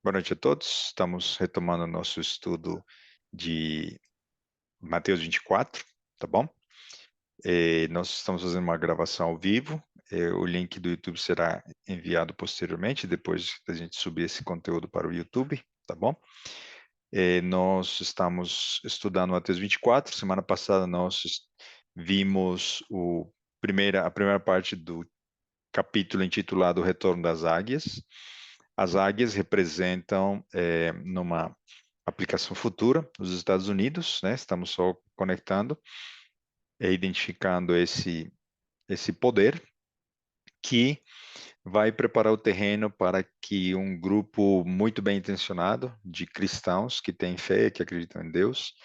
Boa noite a todos. Estamos retomando o nosso estudo de Mateus 24, tá bom? Nós estamos fazendo uma gravação ao vivo. O link do YouTube será enviado posteriormente, depois da gente subir esse conteúdo para o YouTube, tá bom? Nós estamos estudando Mateus 24. Semana passada nós vimos a primeira parte do capítulo intitulado O Retorno das Águias. As águias representam, numa aplicação futura, os Estados Unidos, né? Estamos só conectando e identificando esse poder que vai preparar o terreno para que um grupo muito bem intencionado de cristãos que têm fé, que acreditam em Deus,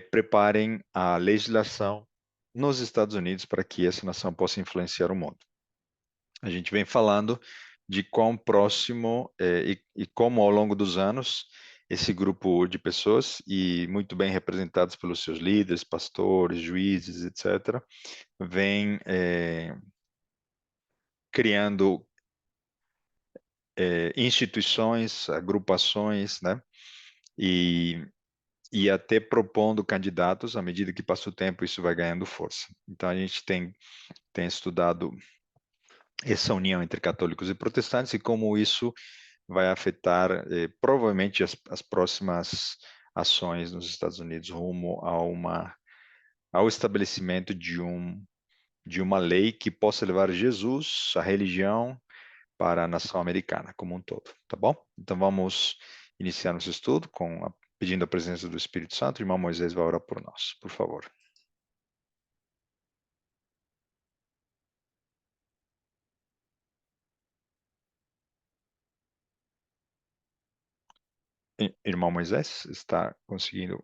preparem a legislação nos Estados Unidos para que essa nação possa influenciar o mundo. A gente vem falando de quão próximo e como ao longo dos anos esse grupo de pessoas, e muito bem representados pelos seus líderes, pastores, juízes, etc., vem criando instituições, agrupações, né? E, e até propondo candidatos, à medida que passa o tempo, isso vai ganhando força. Então, a gente tem estudado essa união entre católicos e protestantes e como isso vai afetar provavelmente as próximas ações nos Estados Unidos rumo ao estabelecimento de uma lei que possa levar Jesus, a religião, para a nação americana como um todo, tá bom? Então vamos iniciar nosso estudo pedindo a presença do Espírito Santo. O irmão Moisés vai orar por nós, por favor. Irmão Moisés, está conseguindo?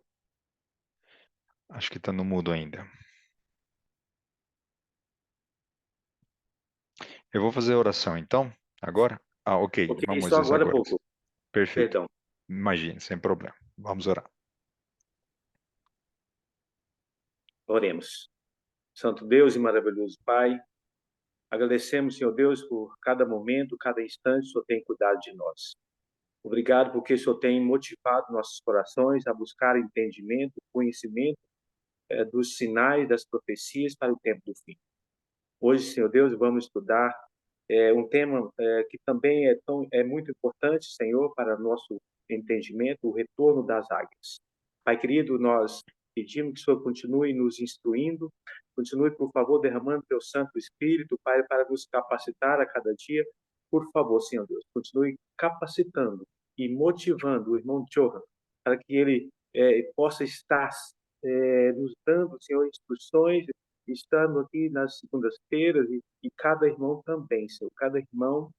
Acho que está no mudo ainda. Eu vou fazer a oração então, agora? Ah, ok, Ok, irmão só Moisés agora há agora. pouco. Perfeito. Perdão. Imagine, sem problema. Vamos orar. Oremos. Santo Deus e maravilhoso Pai, agradecemos, Senhor Deus, por cada momento, cada instante, o Senhor tem cuidado de nós. Obrigado porque o Senhor tem motivado nossos corações a buscar entendimento, conhecimento dos sinais, das profecias para o tempo do fim. Hoje, Senhor Deus, vamos estudar um tema que também é muito importante, Senhor, para nosso entendimento, o retorno das águias. Pai querido, nós pedimos que o Senhor continue nos instruindo, continue, por favor, derramando teu Santo Espírito, Pai, para nos capacitar a cada dia. Por favor, Senhor Deus, continue capacitando e motivando o irmão Johan para que ele possa estar nos dando, Senhor, instruções, estando aqui nas segundas-feiras e cada irmão também, Senhor, cada irmão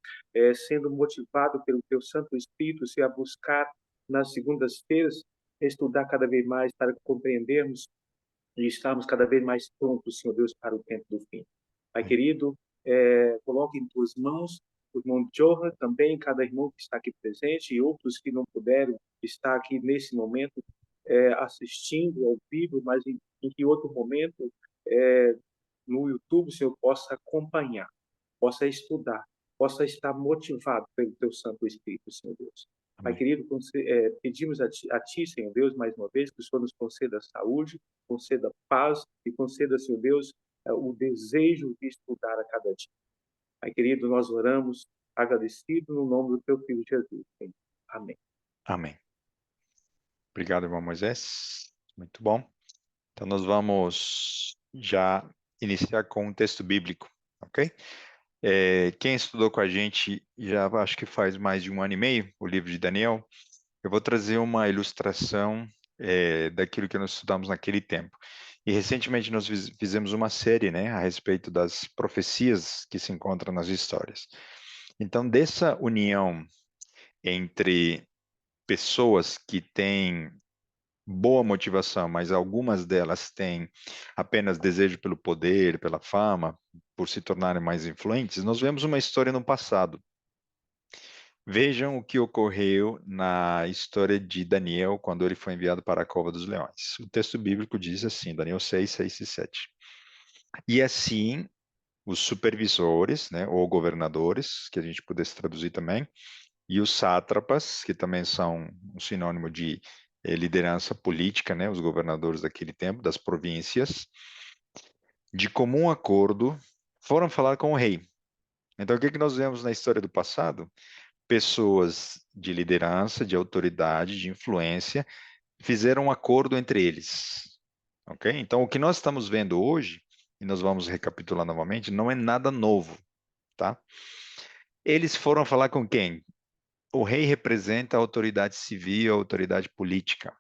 sendo motivado pelo Teu Santo Espírito, Senhor, a buscar nas segundas-feiras estudar cada vez mais para compreendermos e estarmos cada vez mais prontos, Senhor Deus, para o tempo do fim. Pai querido, coloque em Tuas mãos o irmão Johan, também cada irmão que está aqui presente e outros que não puderam estar aqui nesse momento assistindo ao vivo, mas em que outro momento no YouTube o Senhor possa acompanhar, possa estudar, possa estar motivado pelo Teu Santo Espírito, Senhor Deus. Pai Amém. querido, pedimos a ti, Senhor Deus, mais uma vez, que o Senhor nos conceda saúde, conceda paz e conceda, Senhor Deus, o desejo de estudar a cada dia. Pai querido, nós oramos agradecido no nome do Teu Filho Jesus. Amém. Amém. Obrigado, irmão Moisés. Muito bom. Então, nós vamos já iniciar com um texto bíblico, ok? Quem estudou com a gente já acho que faz mais de 1 ano e meio o livro de Daniel. Eu vou trazer uma ilustração daquilo que nós estudamos naquele tempo. E recentemente nós fizemos uma série, né, a respeito das profecias que se encontram nas histórias. Então, dessa união entre pessoas que têm boa motivação, mas algumas delas têm apenas desejo pelo poder, pela fama, por se tornarem mais influentes, nós vemos uma história no passado. Vejam o que ocorreu na história de Daniel quando ele foi enviado para a cova dos leões. O texto bíblico diz assim, Daniel 6, 6 e 7. E assim, os supervisores, né, ou governadores, que a gente pudesse traduzir também, e os sátrapas, que também são um sinônimo de liderança política, né, os governadores daquele tempo, das províncias, de comum acordo, foram falar com o rei. Então, o que que nós vemos na história do passado? Pessoas de liderança, de autoridade, de influência, fizeram um acordo entre eles. Ok? Então, o que nós estamos vendo hoje, e nós vamos recapitular novamente, não é nada novo, tá? Eles foram falar com quem? O rei representa a autoridade civil, a autoridade política.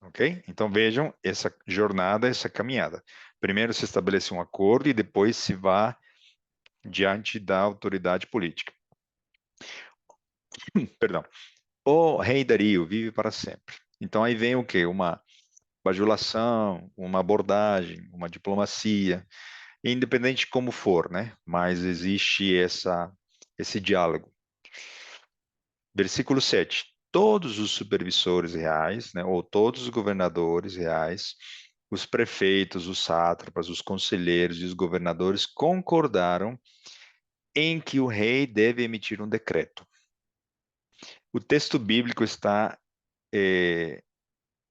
Ok? Então vejam essa jornada, essa caminhada. Primeiro se estabelece um acordo e depois se vá diante da autoridade política. Perdão. O rei Dario vive para sempre. Então aí vem o quê? Uma bajulação, uma abordagem, uma diplomacia, independente de como for, né? Mas existe esse diálogo. Versículo 7. Todos os supervisores reais, né, ou todos os governadores reais, os prefeitos, os sátrapas, os conselheiros e os governadores concordaram em que o rei deve emitir um decreto. O texto bíblico está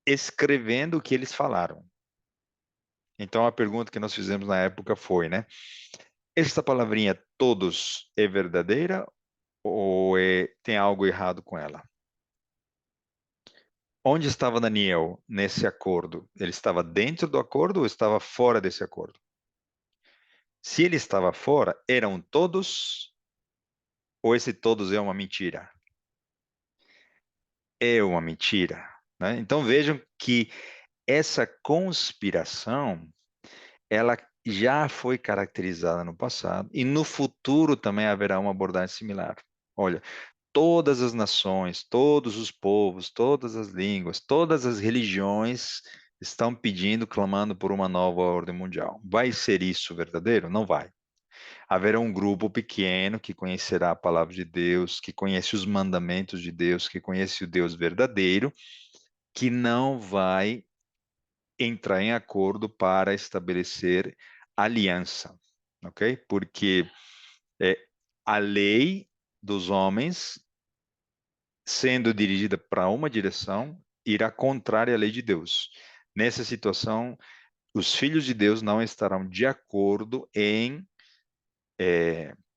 escrevendo o que eles falaram. Então a pergunta que nós fizemos na época foi, né? Esta palavrinha todos é verdadeira ou tem algo errado com ela? Onde estava Daniel nesse acordo? Ele estava dentro do acordo ou estava fora desse acordo? Se ele estava fora, eram todos ou esse todos é uma mentira? É uma mentira, né? Então vejam que essa conspiração, ela já foi caracterizada no passado e no futuro também haverá uma abordagem similar. Olha, todas as nações, todos os povos, todas as línguas, todas as religiões estão pedindo, clamando por uma nova ordem mundial. Vai ser isso verdadeiro? Não vai. Haverá um grupo pequeno que conhecerá a palavra de Deus, que conhece os mandamentos de Deus, que conhece o Deus verdadeiro, que não vai entrar em acordo para estabelecer aliança, ok? Porque é, a lei dos homens sendo dirigida para uma direção, irá contrária à lei de Deus. Nessa situação, os filhos de Deus não estarão de acordo em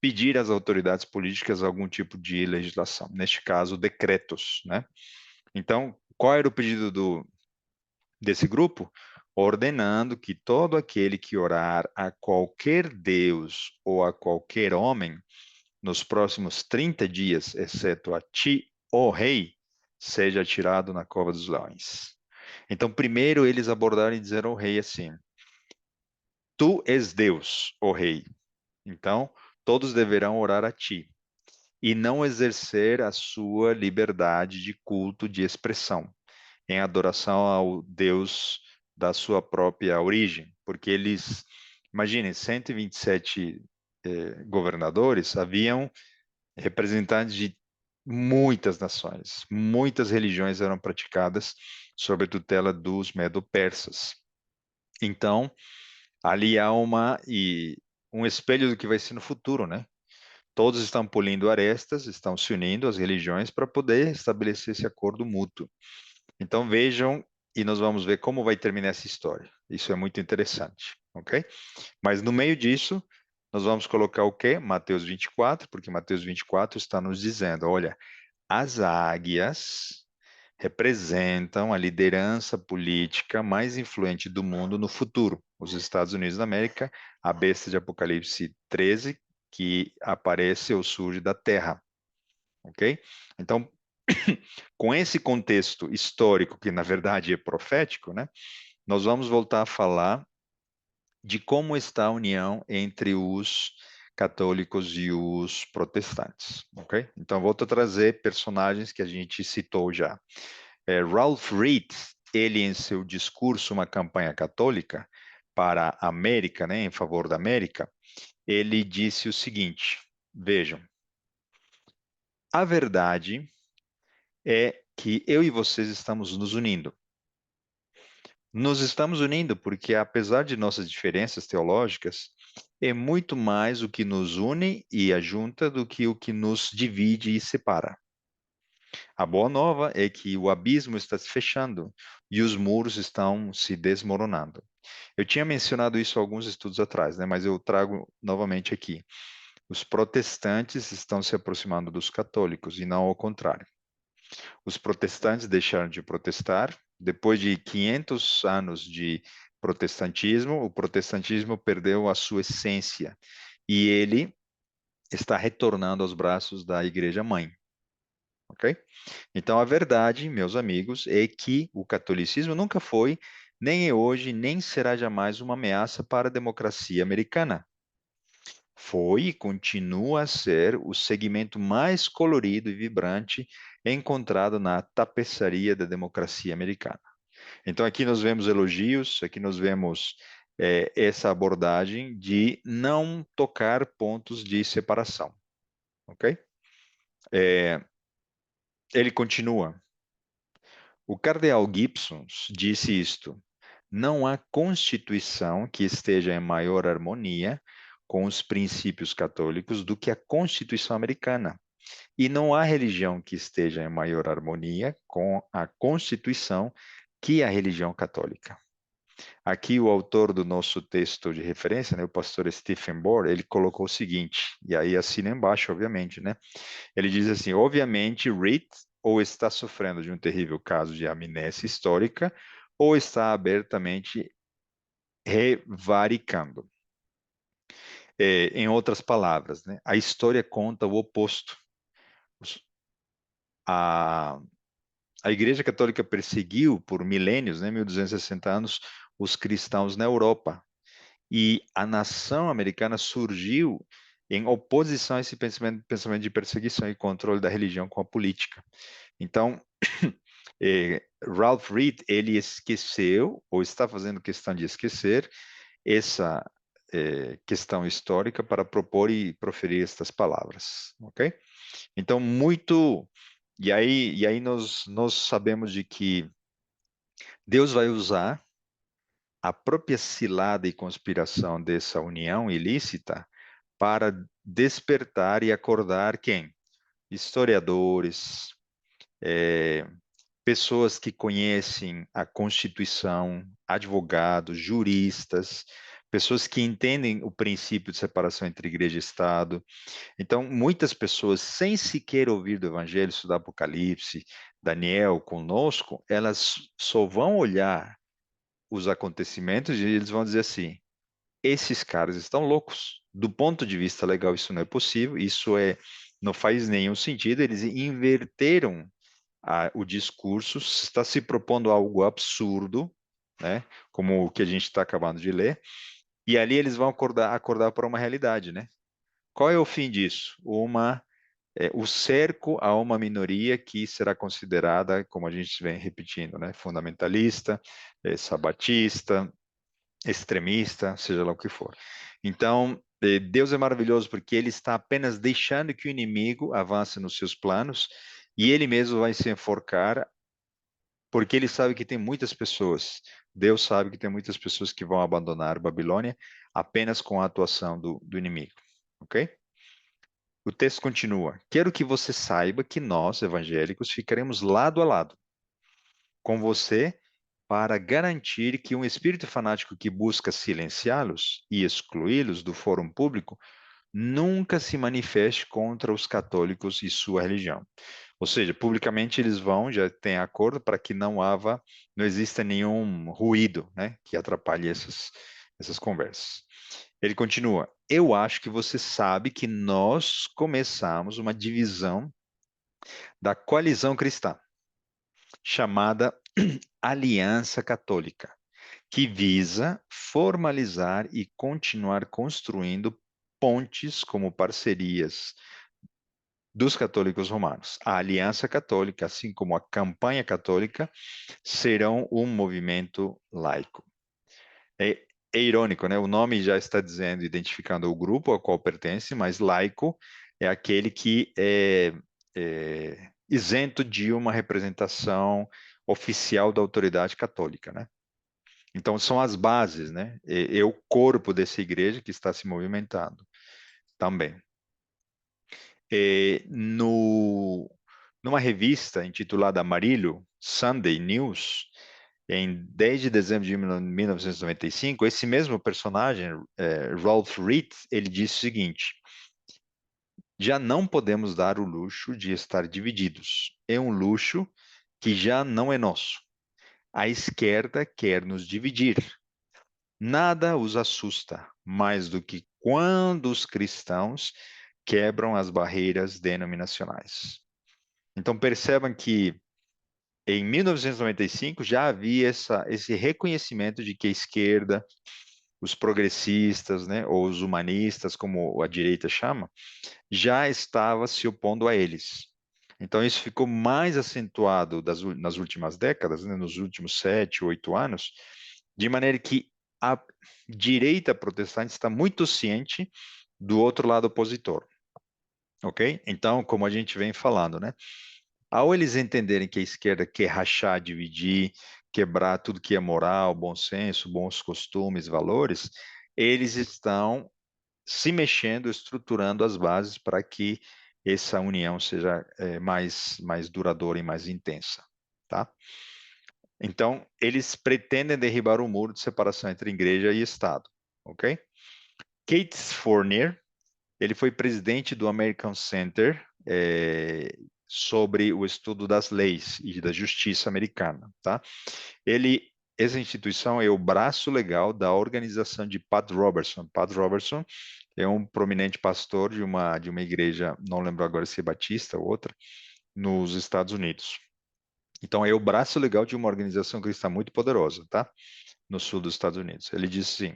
pedir às autoridades políticas algum tipo de legislação, neste caso, decretos, né? Então, qual era o pedido desse grupo? Ordenando que todo aquele que orar a qualquer Deus ou a qualquer homem nos próximos 30 dias, exceto a ti, ó rei, seja tirado na cova dos leões. Então, primeiro eles abordaram e disseram ao rei assim: Tu és Deus, ó rei. Então, todos deverão orar a ti e não exercer a sua liberdade de culto, de expressão, em adoração ao Deus da sua própria origem, porque eles, imaginem, 127 governadores haviam representantes de muitas nações, muitas religiões eram praticadas sob a tutela dos medo-persas. Então, ali há um espelho do que vai ser no futuro, né? Todos estão polindo arestas, estão se unindo as religiões para poder estabelecer esse acordo mútuo. Então vejam e nós vamos ver como vai terminar essa história. Isso é muito interessante, ok? Mas no meio disso, nós vamos colocar o quê? Mateus 24, porque Mateus 24 está nos dizendo, olha, as águias representam a liderança política mais influente do mundo no futuro. Os Estados Unidos da América, a besta de Apocalipse 13, que aparece ou surge da terra, ok? Então, com esse contexto histórico, que na verdade é profético, né? Nós vamos voltar a falar de como está a união entre os católicos e os protestantes, ok? Então, volto a trazer personagens que a gente citou já. Ralph Reed, ele em seu discurso, uma campanha católica para a América, né, em favor da América, ele disse o seguinte, vejam, a verdade é que eu e vocês estamos nos unindo. Nos estamos unindo porque, apesar de nossas diferenças teológicas, é muito mais o que nos une e ajunta do que o que nos divide e separa. A boa nova é que o abismo está se fechando e os muros estão se desmoronando. Eu tinha mencionado isso alguns estudos atrás, né? Mas eu trago novamente aqui. Os protestantes estão se aproximando dos católicos e não ao contrário. Os protestantes deixaram de protestar. Depois de 500 anos de protestantismo, o protestantismo perdeu a sua essência e ele está retornando aos braços da Igreja Mãe, ok? Então, a verdade, meus amigos, é que o catolicismo nunca foi, nem é hoje, nem será jamais uma ameaça para a democracia americana. Foi e continua a ser o segmento mais colorido e vibrante encontrado na tapeçaria da democracia americana. Então, aqui nós vemos elogios, aqui nós vemos essa abordagem de não tocar pontos de separação, ok? É, ele continua. O cardeal Gibson disse isto: não há constituição que esteja em maior harmonia com os princípios católicos do que a Constituição americana. E não há religião que esteja em maior harmonia com a Constituição que a religião católica. Aqui o autor do nosso texto de referência, né, o pastor Stephen Bohr, ele colocou o seguinte, e aí assina embaixo, obviamente, né? Ele diz assim, obviamente, Reed ou está sofrendo de um terrível caso de amnésia histórica, ou está abertamente revaricando. Em outras palavras, né, a história conta o oposto. A, a Igreja Católica perseguiu por milênios, né, 1260 anos, os cristãos na Europa. E a nação americana surgiu em oposição a esse pensamento de perseguição e controle da religião com a política. Então, Ralph Reed, ele esqueceu, ou está fazendo questão de esquecer, essa questão histórica para propor e proferir estas palavras, ok? Então, muito... E aí nós sabemos de que Deus vai usar a própria cilada e conspiração dessa união ilícita para despertar e acordar quem? Historiadores, é, pessoas que conhecem a Constituição, advogados, juristas, pessoas que entendem o princípio de separação entre igreja e Estado. Então, muitas pessoas, sem sequer ouvir do Evangelho, estudar Apocalipse, Daniel conosco, elas só vão olhar os acontecimentos e eles vão dizer assim: esses caras estão loucos. Do ponto de vista legal, isso não é possível, não faz nenhum sentido. Eles inverteram o discurso, está se propondo algo absurdo, né? Como o que a gente está acabando de ler, e ali eles vão acordar para uma realidade, né? Qual é o fim disso? O cerco a uma minoria que será considerada, como a gente vem repetindo, né? Fundamentalista, sabatista, extremista, seja lá o que for. Então, Deus é maravilhoso porque ele está apenas deixando que o inimigo avance nos seus planos e ele mesmo vai se enforcar, porque ele sabe que tem muitas pessoas, Deus sabe que tem muitas pessoas que vão abandonar Babilônia apenas com a atuação do inimigo, ok? O texto continua: quero que você saiba que nós, evangélicos, ficaremos lado a lado com você para garantir que um espírito fanático que busca silenciá-los e excluí-los do fórum público nunca se manifeste contra os católicos e sua religião. Ou seja, publicamente eles vão, já têm acordo para que não exista nenhum ruído, né, que atrapalhe essas conversas. Ele continua: eu acho que você sabe que nós começamos uma divisão da coalizão cristã, chamada Aliança Católica, que visa formalizar e continuar construindo pontes como parcerias dos católicos romanos. A Aliança Católica, assim como a Campanha Católica, serão um movimento laico. É irônico, né? O nome já está dizendo, identificando o grupo ao qual pertence, mas laico é aquele que é isento de uma representação oficial da autoridade católica, né? Então, são as bases, né? É o corpo dessa igreja que está se movimentando também. É, numa revista intitulada Amarillo, Sunday News, em 10 de dezembro de 1995, esse mesmo personagem, Ralph Reed, ele disse o seguinte: já não podemos dar o luxo de estar divididos. É um luxo que já não é nosso. A esquerda quer nos dividir. Nada os assusta mais do que quando os cristãos quebram as barreiras denominacionais. Então percebam que em 1995 já havia esse reconhecimento de que a esquerda, os progressistas, né, ou os humanistas, como a direita chama, já estava se opondo a eles. Então isso ficou mais acentuado nas últimas décadas, né, nos últimos 7, 8 anos, de maneira que a direita protestante está muito ciente do outro lado opositor, ok? Então, como a gente vem falando, né? Ao eles entenderem que a esquerda quer rachar, dividir, quebrar tudo que é moral, bom senso, bons costumes, valores, eles estão se mexendo, estruturando as bases para que essa união seja mais duradoura e mais intensa, tá? Então, eles pretendem derribar o muro de separação entre igreja e Estado, ok? Kate Fournier, ele foi presidente do American Center sobre o estudo das leis e da justiça americana, tá? Essa instituição é o braço legal da organização de Pat Robertson. Pat Robertson é um prominente pastor de uma igreja, não lembro agora se é batista ou outra, nos Estados Unidos. Então, é o braço legal de uma organização cristã muito poderosa, tá? No sul dos Estados Unidos. Ele diz assim: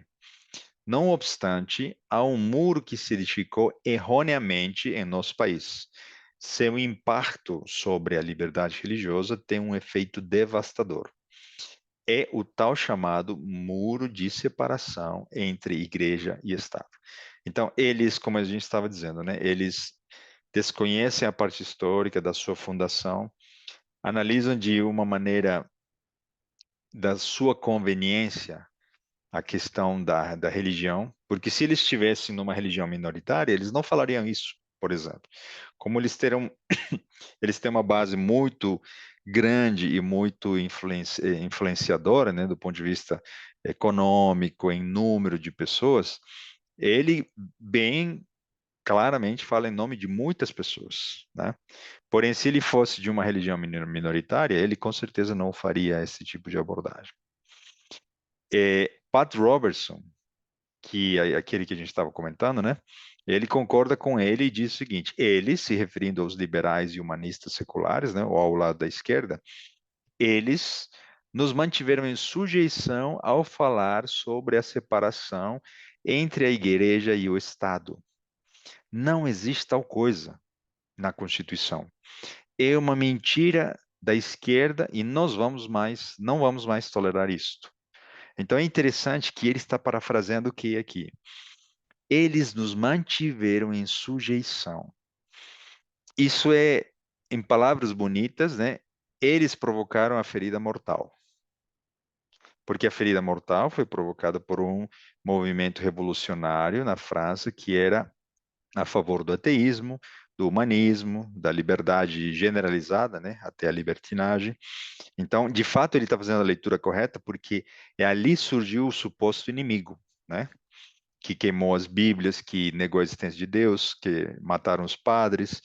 não obstante, há um muro que se edificou erroneamente em nosso país. Seu impacto sobre a liberdade religiosa tem um efeito devastador. É o tal chamado muro de separação entre igreja e Estado. Então, eles, como a gente estava dizendo, né, eles desconhecem a parte histórica da sua fundação, analisam de uma maneira da sua conveniência a questão da religião, porque se eles estivessem numa religião minoritária, eles não falariam isso, por exemplo. Como eles têm uma base muito grande e muito influenciadora, né, do ponto de vista econômico, em número de pessoas, ele bem claramente fala em nome de muitas pessoas, né? Porém, se ele fosse de uma religião minoritária, ele com certeza não faria esse tipo de abordagem. Pat Robertson, que é aquele que a gente estava comentando, né? Ele concorda com ele e diz o seguinte: eles, se referindo aos liberais e humanistas seculares, né, ou ao lado da esquerda, eles nos mantiveram em sujeição ao falar sobre a separação entre a igreja e o Estado. Não existe tal coisa na Constituição. É uma mentira da esquerda e não vamos mais tolerar isto. Então é interessante que ele está parafraseando o que aqui? Eles nos mantiveram em sujeição. Isso é, em palavras bonitas, né? Eles provocaram a ferida mortal. Porque a ferida mortal foi provocada por um movimento revolucionário na França que era a favor do ateísmo, do humanismo, da liberdade generalizada, né, até a libertinagem. Então, de fato, ele está fazendo a leitura correta, porque ali surgiu o suposto inimigo, né, que queimou as Bíblias, que negou a existência de Deus, que mataram os padres,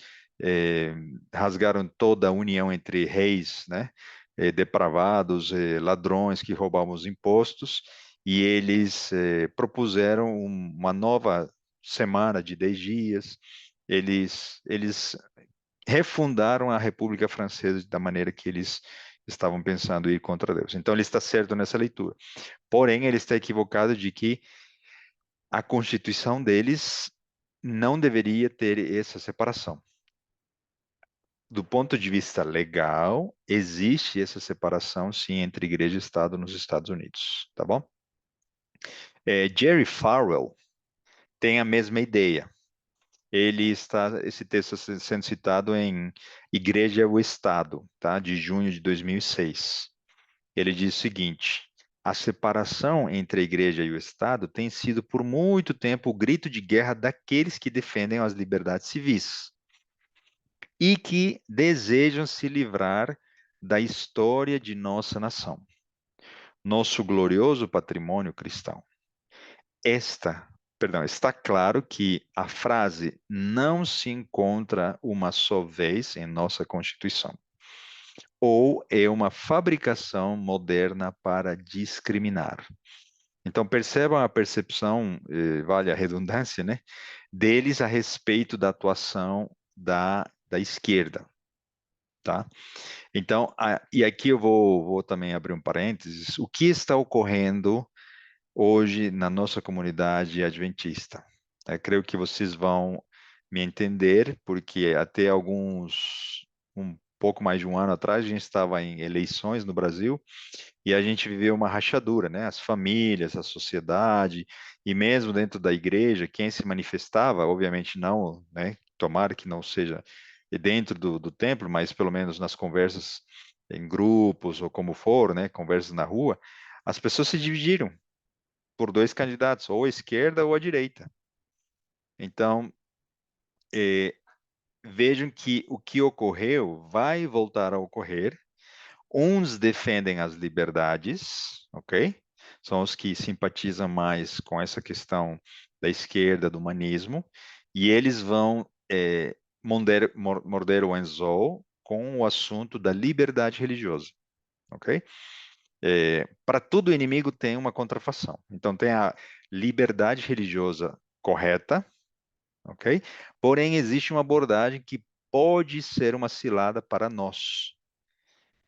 rasgaram toda a união entre reis, né, depravados, ladrões que roubavam os impostos, e eles propuseram uma nova semana de 10 dias. Eles refundaram a República Francesa da maneira que eles estavam pensando ir contra Deus. Então ele está certo nessa leitura. Porém, ele está equivocado de que a Constituição deles não deveria ter essa separação. Do ponto de vista legal, existe essa separação, sim, entre igreja e Estado nos Estados Unidos, tá bom? Jerry Falwell tem a mesma ideia. Esse texto está sendo citado em Igreja e o Estado, tá? De junho de 2006. Ele diz o seguinte: a separação entre a igreja e o Estado tem sido por muito tempo o grito de guerra daqueles que defendem as liberdades civis. e que desejam se livrar da história de nossa nação, nosso glorioso patrimônio cristão. Está claro que a frase não se encontra uma só vez em nossa Constituição, ou é uma fabricação moderna para discriminar. Então, percebam a percepção, vale a redundância, né, deles a respeito da atuação da esquerda, tá? Então, e aqui eu vou também abrir um parênteses, o que está ocorrendo hoje na nossa comunidade adventista? Creio que vocês vão me entender, porque até um pouco mais de um ano atrás, a gente estava em eleições no Brasil, e a gente viveu uma rachadura, né? As famílias, a sociedade, e mesmo dentro da igreja, quem se manifestava, obviamente não, né? Tomara que não seja dentro do templo, mas pelo menos nas conversas em grupos ou como for, né? Conversas na rua, as pessoas se dividiram por dois candidatos, ou a esquerda ou a direita. Então, eh, vejam que o que ocorreu vai voltar a ocorrer. Uns defendem as liberdades, ok? São os que simpatizam mais com essa questão da esquerda, do humanismo, e eles vão morder o anzol com o assunto da liberdade religiosa, ok? Para todo inimigo tem uma contrafação. Então tem a liberdade religiosa correta, ok? Porém existe uma abordagem que pode ser uma cilada para nós,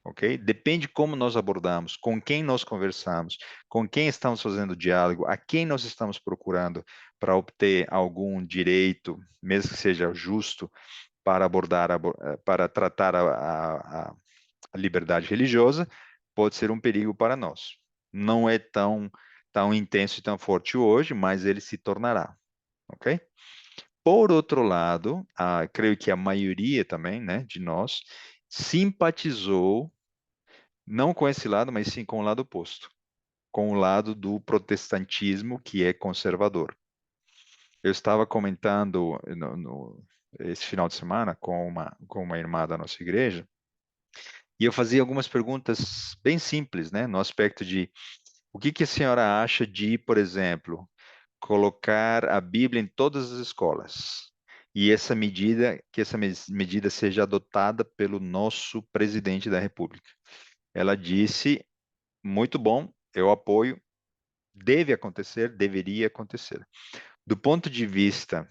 ok? Depende como nós abordamos, com quem nós conversamos, com quem estamos fazendo diálogo, a quem nós estamos procurando para obter algum direito, mesmo que seja justo, para para tratar a liberdade religiosa, pode ser um perigo para nós. Não é tão intenso e tão forte hoje, mas ele se tornará, ok? Por outro lado, creio que a maioria também, né, de nós simpatizou não com esse lado, mas sim com o lado oposto, com o lado do protestantismo que é conservador. Eu estava comentando esse final de semana com uma irmã da nossa igreja, e eu fazia algumas perguntas bem simples, né, no aspecto de o que a senhora acha de, por exemplo, colocar a Bíblia em todas as escolas? E que essa medida seja adotada pelo nosso presidente da República. Ela disse, muito bom, eu apoio, deve acontecer, deveria acontecer. Do ponto de vista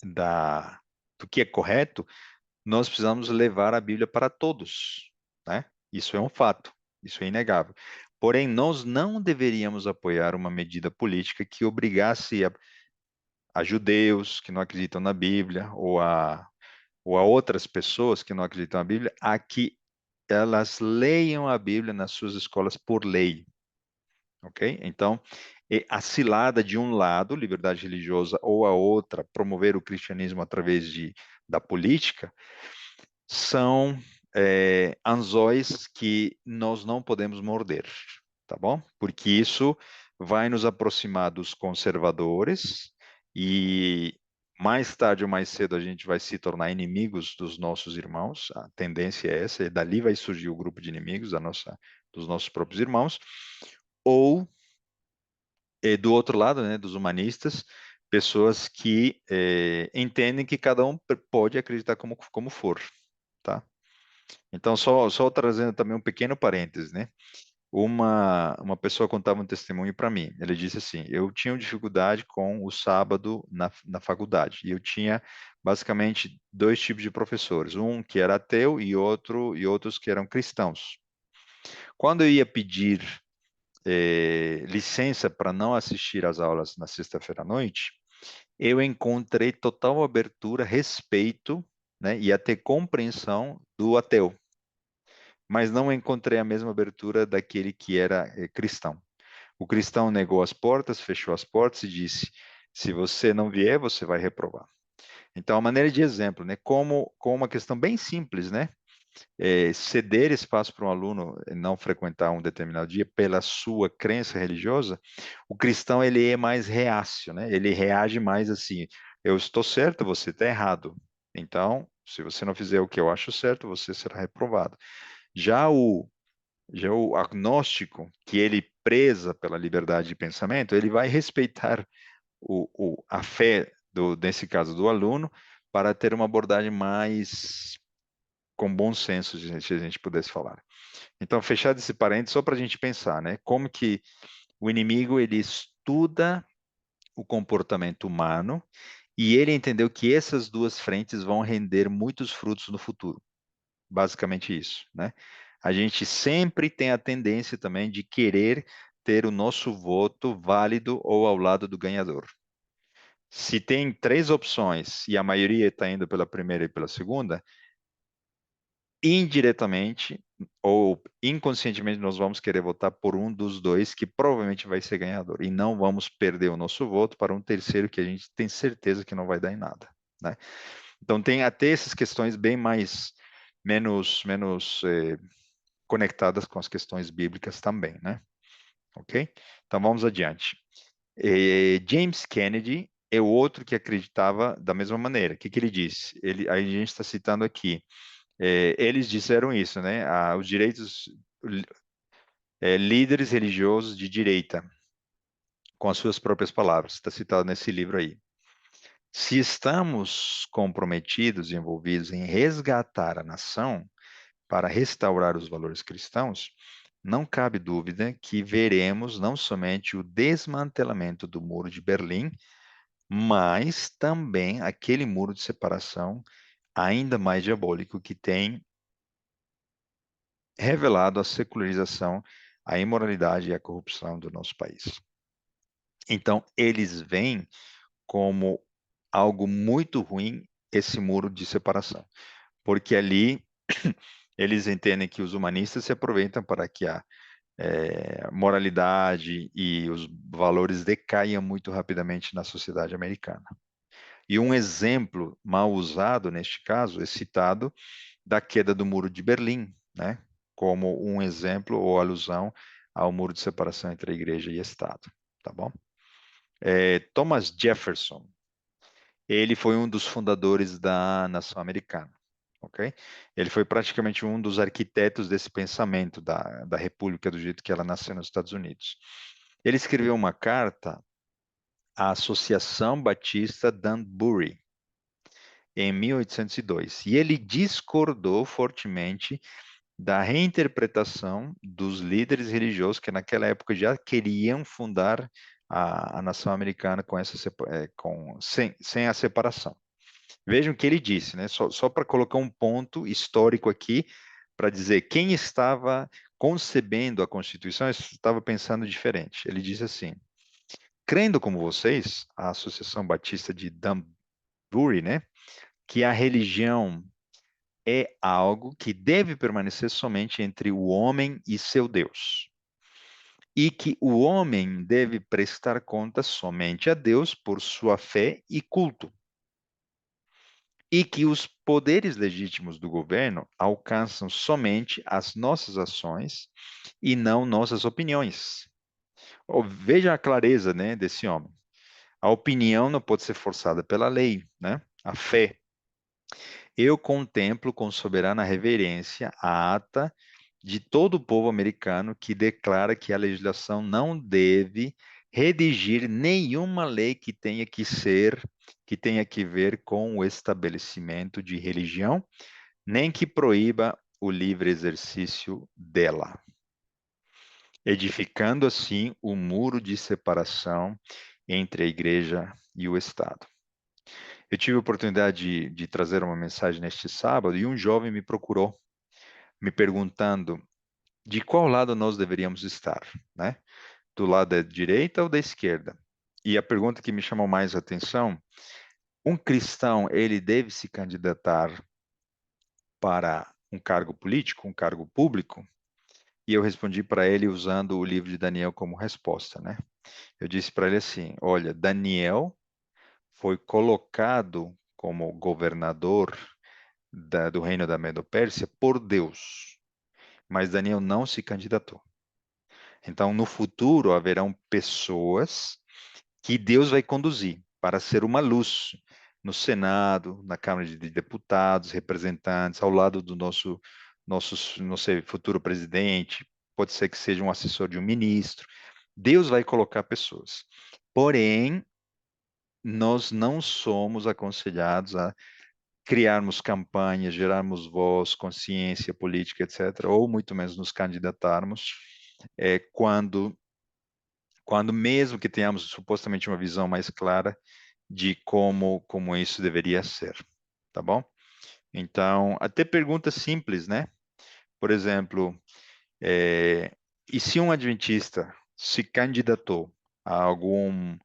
do que é correto, nós precisamos levar a Bíblia para todos, né? Isso é um fato, isso é inegável. Porém, nós não deveríamos apoiar uma medida política que obrigasse a judeus que não acreditam na Bíblia ou a outras pessoas que não acreditam na Bíblia a que elas leiam a Bíblia nas suas escolas por lei, ok? Então, a cilada de um lado, liberdade religiosa, ou a outra, promover o cristianismo através da política, são anzóis que nós não podemos morder, tá bom? Porque isso vai nos aproximar dos conservadores e mais tarde ou mais cedo a gente vai se tornar inimigos dos nossos irmãos. A tendência é essa, e dali vai surgir o grupo de inimigos dos nossos próprios irmãos. Ou do outro lado, né, dos humanistas, pessoas que entendem que cada um pode acreditar como for, tá? Então, só trazendo também um pequeno parênteses, né? Uma pessoa contava um testemunho para mim. Ele disse assim: eu tinha dificuldade com o sábado na faculdade. E eu tinha basicamente dois tipos de professores, um que era ateu e outros que eram cristãos. Quando eu ia pedir licença para não assistir às aulas na sexta-feira à noite, eu encontrei total abertura, respeito, né, e até compreensão do ateu, mas não encontrei a mesma abertura daquele que era cristão. O cristão negou as portas, fechou as portas e disse: se você não vier, você vai reprovar. Então, a maneira de exemplo, né, como uma questão bem simples, né, ceder espaço para um aluno não frequentar um determinado dia pela sua crença religiosa, o cristão ele é mais reacio, né? Ele reage mais assim: eu estou certo, você está errado. Então, Se você não fizer o que eu acho certo, você será reprovado. Já o agnóstico, que ele preza pela liberdade de pensamento, ele vai respeitar a fé, nesse caso, do aluno, para ter uma abordagem mais com bom senso, se a gente pudesse falar. Então, fechado esse parênteses, só para a gente pensar, né? Como que o inimigo, ele estuda o comportamento humano e ele entendeu que essas duas frentes vão render muitos frutos no futuro. Basicamente isso, né? A gente sempre tem a tendência também de querer ter o nosso voto válido ou ao lado do ganhador. Se tem três opções e a maioria está indo pela primeira e pela segunda, indiretamente ou inconscientemente nós vamos querer votar por um dos dois que provavelmente vai ser ganhador e não vamos perder o nosso voto para um terceiro que a gente tem certeza que não vai dar em nada, né? Então tem até essas questões bem mais menos conectadas com as questões bíblicas também, né? Ok? Então vamos adiante. James Kennedy é o outro que acreditava da mesma maneira. O que que ele disse? A gente está citando aqui. Eles disseram isso, né? Os direitos, líderes religiosos de direita, com as suas próprias palavras. Está citado nesse livro aí. Se estamos comprometidos e envolvidos em resgatar a nação para restaurar os valores cristãos, não cabe dúvida que veremos não somente o desmantelamento do Muro de Berlim, mas também aquele muro de separação ainda mais diabólico que tem revelado a secularização, a imoralidade e a corrupção do nosso país. Então, eles veem como algo muito ruim esse muro de separação, porque ali eles entendem que os humanistas se aproveitam para que a moralidade e os valores decaiam muito rapidamente na sociedade americana. E um exemplo mal usado neste caso é citado da queda do Muro de Berlim, né? Como um exemplo ou alusão ao muro de separação entre a igreja e Estado, tá bom? Thomas Jefferson, ele foi um dos fundadores da nação americana, ok? Ele foi praticamente um dos arquitetos desse pensamento da República do jeito que ela nasceu nos Estados Unidos. Ele escreveu uma carta à Associação Batista Danbury, em 1802, e ele discordou fortemente da reinterpretação dos líderes religiosos que naquela época já queriam fundar a nação americana com sem a separação. Vejam o que ele disse, né? Só para colocar um ponto histórico aqui, para dizer quem estava concebendo a Constituição estava pensando diferente. Ele disse assim: crendo como vocês, a Associação Batista de Danbury, né, que a religião é algo que deve permanecer somente entre o homem e seu Deus, e que o homem deve prestar conta somente a Deus por sua fé e culto, e que os poderes legítimos do governo alcançam somente as nossas ações e não nossas opiniões. Veja a clareza, né, desse homem. A opinião não pode ser forçada pela lei, né? A fé. Eu contemplo com soberana reverência a ata de todo o povo americano que declara que a legislação não deve redigir nenhuma lei que tenha que ver com o estabelecimento de religião, nem que proíba o livre exercício dela, edificando assim o muro de separação entre a igreja e o Estado. Eu tive a oportunidade de trazer uma mensagem neste sábado e um jovem me procurou, me perguntando de qual lado nós deveríamos estar, né? Do lado da direita ou da esquerda? E a pergunta que me chamou mais a atenção, um cristão, ele deve se candidatar para um cargo político, um cargo público? E eu respondi para ele usando o livro de Daniel como resposta, né? Eu disse para ele assim: olha, Daniel foi colocado como governador do reino da Medo-Pérsia por Deus, mas Daniel não se candidatou. Então, no futuro, haverão pessoas que Deus vai conduzir para ser uma luz no Senado, na Câmara de Deputados, representantes, ao lado do não sei, futuro presidente, pode ser que seja um assessor de um ministro. Deus vai colocar pessoas. Porém, nós não somos aconselhados a criarmos campanhas, gerarmos voz, consciência política, etc., ou muito menos nos candidatarmos, quando mesmo que tenhamos supostamente uma visão mais clara de como isso deveria ser, tá bom? Então, até perguntas simples, né? Por exemplo, e se um adventista se candidatou a algum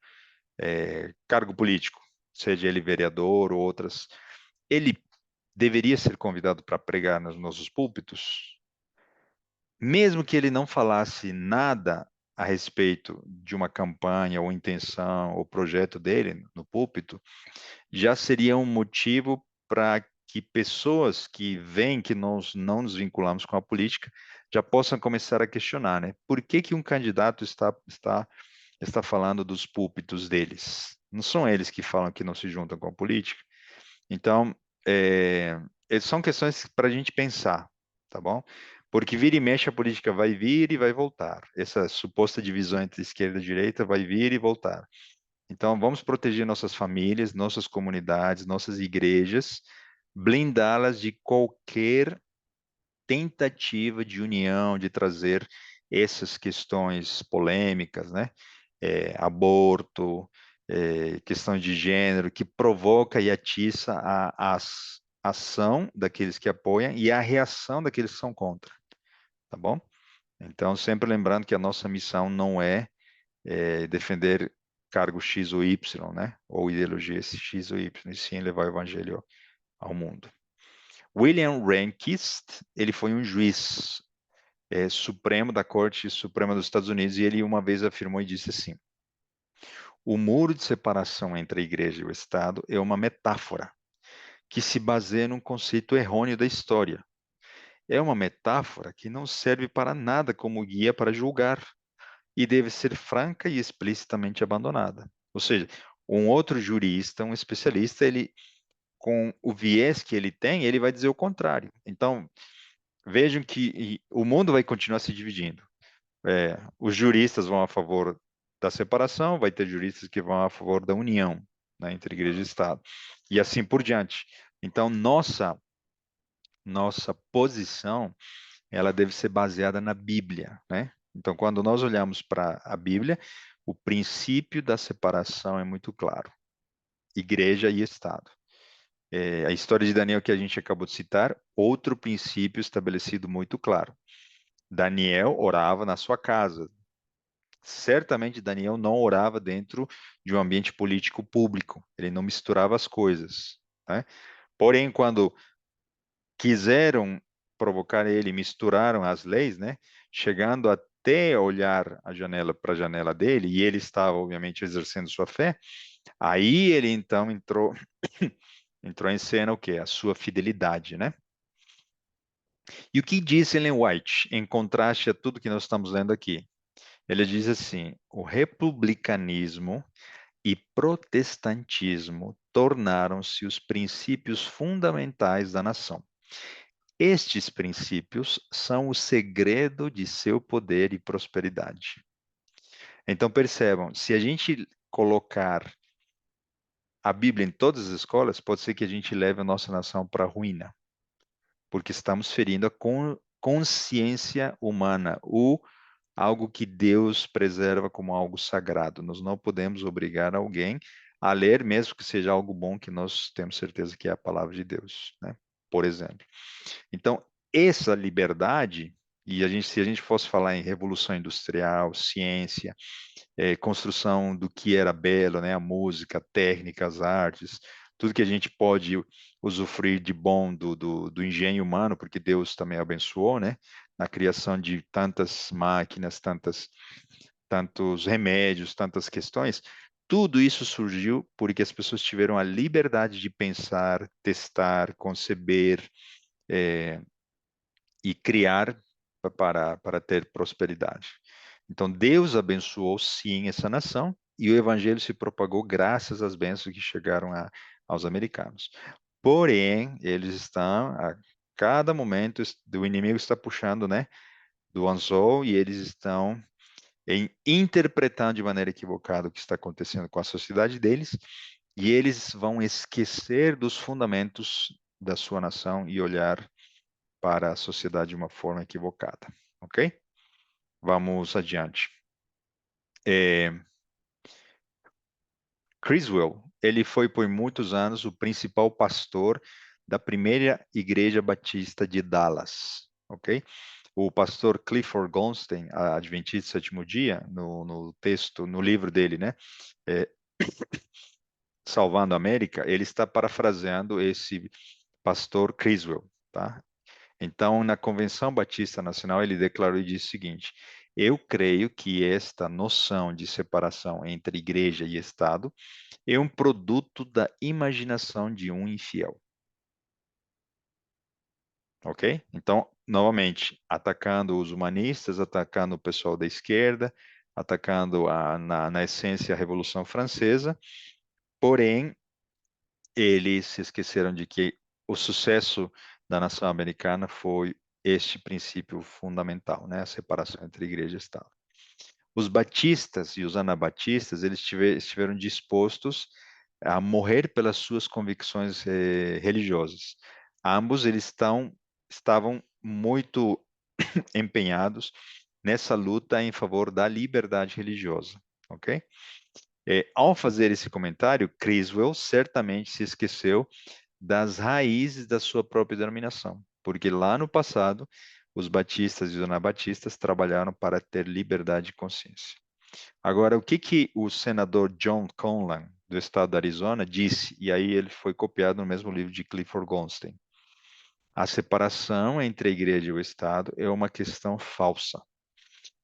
cargo político, seja ele vereador ou outras, ele deveria ser convidado para pregar nos nossos púlpitos? Mesmo que ele não falasse nada a respeito de uma campanha ou intenção ou projeto dele no púlpito, já seria um motivo para que pessoas que veem que nós não nos vinculamos com a política já possam começar a questionar, né? Por que que um candidato está falando dos púlpitos deles? Não são eles que falam que não se juntam com a política? Então, são questões para a gente pensar, tá bom? Porque vira e mexe a política vai vir e vai voltar. Essa suposta divisão entre esquerda e direita vai vir e voltar. Então, vamos proteger nossas famílias, nossas comunidades, nossas igrejas, blindá-las de qualquer tentativa de união, de trazer essas questões polêmicas, né? Aborto, questão de gênero, que provoca e atiça a ação daqueles que apoiam e a reação daqueles que são contra, tá bom? Então, sempre lembrando que a nossa missão não é defender cargo X ou Y, né? Ou ideologia X ou Y, e sim levar o evangelho ao mundo. William Rehnquist, ele foi um juiz supremo da Corte Suprema dos Estados Unidos e ele uma vez afirmou e disse assim: o muro de separação entre a igreja e o Estado é uma metáfora que se baseia num conceito errôneo da história. É uma metáfora que não serve para nada como guia para julgar e deve ser franca e explicitamente abandonada. Ou seja, um outro jurista, um especialista, ele com o viés que ele tem, ele vai dizer o contrário. Então, vejam que o mundo vai continuar se dividindo. Os juristas vão a favor da separação, vai ter juristas que vão a favor da união, né, entre igreja e Estado, e assim por diante. Então, nossa posição, ela deve ser baseada na Bíblia, né? Então, quando nós olhamos para a Bíblia, o princípio da separação é muito claro: igreja e Estado. A história de Daniel que a gente acabou de citar, outro princípio estabelecido muito claro. Daniel orava na sua casa. Certamente Daniel não orava dentro de um ambiente político público. Ele não misturava as coisas, né? Porém, quando quiseram provocar ele, misturaram as leis, né? Chegando até olhar a janela para a janela dele, e ele estava, obviamente, exercendo sua fé, aí ele então entrou em cena o quê? A sua fidelidade, né? E o que diz Ellen White, em contraste a tudo que nós estamos lendo aqui? Ele diz assim: o republicanismo e protestantismo tornaram-se os princípios fundamentais da nação. Estes princípios são o segredo de seu poder e prosperidade. Então percebam, se a gente colocar a Bíblia em todas as escolas, pode ser que a gente leve a nossa nação para a ruína, porque estamos ferindo a consciência humana, algo que Deus preserva como algo sagrado. Nós não podemos obrigar alguém a ler, mesmo que seja algo bom que nós temos certeza que é a palavra de Deus, né? Por exemplo. Então, essa liberdade, e se a gente fosse falar em revolução industrial, ciência, construção do que era belo, né? A música, a técnica, as artes, tudo que a gente pode usufruir de bom do engenho humano, porque Deus também abençoou, né? Na criação de tantas máquinas, tantos remédios, tantas questões. Tudo isso surgiu porque as pessoas tiveram a liberdade de pensar, testar, conceber, e criar para ter prosperidade. Então, Deus abençoou sim essa nação e o evangelho se propagou graças às bênçãos que chegaram aos americanos. Porém, eles estão, a cada momento, o inimigo está puxando, né, do anzol e eles estão interpretando de maneira equivocada o que está acontecendo com a sociedade deles e eles vão esquecer dos fundamentos da sua nação e olhar para a sociedade de uma forma equivocada, ok? Vamos adiante. Criswell, ele foi por muitos anos o principal pastor da primeira igreja batista de Dallas, ok? O pastor Clifford Goldstein, Adventista do Sétimo Dia, no texto, no livro dele, né? É, Salvando a América, ele está parafraseando esse pastor Criswell, tá? Então, na Convenção Batista Nacional, ele declarou e disse o seguinte: eu creio que esta noção de separação entre igreja e Estado é um produto da imaginação de um infiel. Ok? Então, novamente, atacando os humanistas, atacando o pessoal da esquerda, atacando na essência a Revolução Francesa, porém, eles se esqueceram de que o sucesso da nação americana foi este princípio fundamental, né? A separação entre igreja e Estado. Os batistas e os anabatistas, eles estiveram dispostos a morrer pelas suas convicções religiosas. Ambos eles estavam muito empenhados nessa luta em favor da liberdade religiosa, ok? Ao fazer esse comentário, Criswell certamente se esqueceu das raízes da sua própria denominação, porque lá no passado os batistas e os anabatistas trabalharam para ter liberdade de consciência. Agora, o que que o senador John Conlan, do estado da Arizona, disse, e aí ele foi copiado no mesmo livro de Clifford Goldstein. A separação entre a igreja e o Estado é uma questão falsa.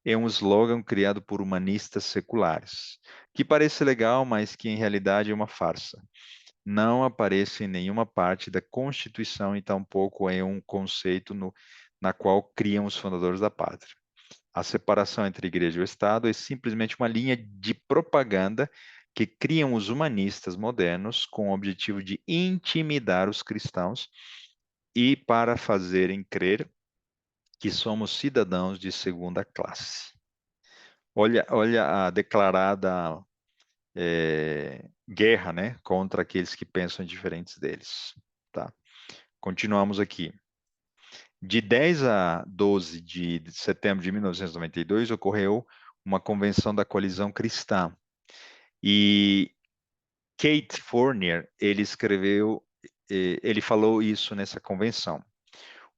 É um slogan criado por humanistas seculares, que parece legal, mas que em realidade é uma farsa. Não aparece em nenhuma parte da Constituição e tampouco é um conceito na qual criam os fundadores da pátria. A separação entre igreja e o Estado é simplesmente uma linha de propaganda que criam os humanistas modernos com o objetivo de intimidar os cristãos e para fazerem crer que somos cidadãos de segunda classe. Olha a declarada guerra, né, contra aqueles que pensam diferentes deles. Tá? Continuamos aqui. De 10 a 12 de setembro de 1992, ocorreu uma convenção da Coalizão Cristã. E Kate Fournier, ele falou isso nessa convenção.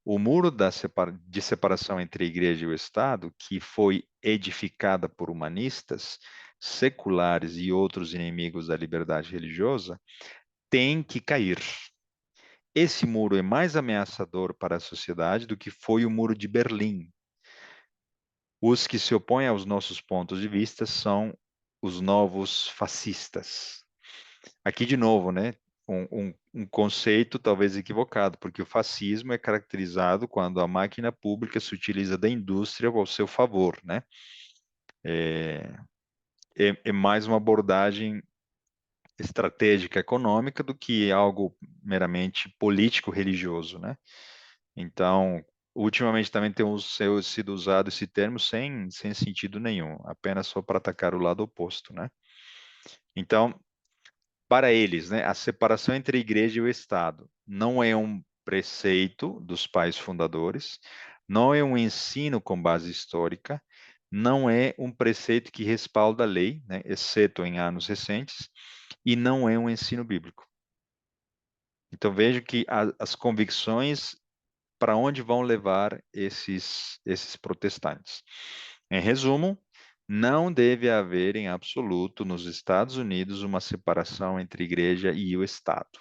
O muro de separação entre a igreja e o Estado, que foi edificada por humanistas, seculares e outros inimigos da liberdade religiosa, tem que cair. Esse muro é mais ameaçador para a sociedade do que foi o muro de Berlim. Os que se opõem aos nossos pontos de vista são os novos fascistas. Aqui, de novo, né? Um conceito talvez equivocado, porque o fascismo é caracterizado quando a máquina pública se utiliza da indústria ao seu favor, né? É, é mais uma abordagem estratégica econômica do que algo meramente político-religioso, né? Então, ultimamente também tem sido usado esse termo sem sentido nenhum, apenas só para atacar o lado oposto, né? Então, para eles, né, a separação entre a igreja e o Estado não é um preceito dos pais fundadores, não é um ensino com base histórica, não é um preceito que respalda a lei, né, exceto em anos recentes, e não é um ensino bíblico. Então vejo que as convicções para onde vão levar esses protestantes. Em resumo, não deve haver em absoluto nos Estados Unidos uma separação entre igreja e o Estado.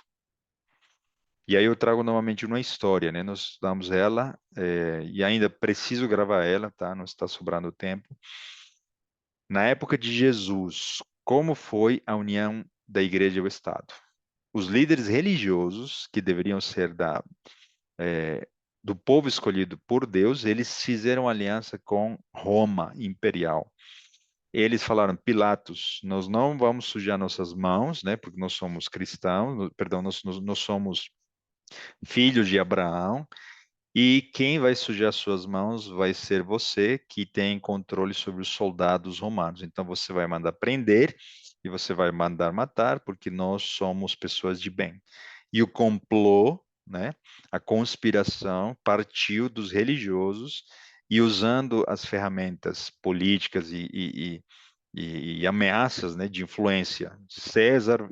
E aí eu trago novamente uma história, né? Nós estudamos ela e ainda preciso gravar ela, tá? Não está sobrando tempo. Na época de Jesus, como foi a união da igreja e o Estado? Os líderes religiosos, que deveriam ser do povo escolhido por Deus, eles fizeram aliança com Roma imperial. Eles falaram, Pilatos, nós não vamos sujar nossas mãos, né? Porque nós somos cristãos, perdão, nós somos filhos de Abraão. E quem vai sujar suas mãos vai ser você, que tem controle sobre os soldados romanos. Então você vai mandar prender e você vai mandar matar, porque nós somos pessoas de bem. E o complô, né, a conspiração partiu dos religiosos e usando as ferramentas políticas e ameaças, né, de influência. César,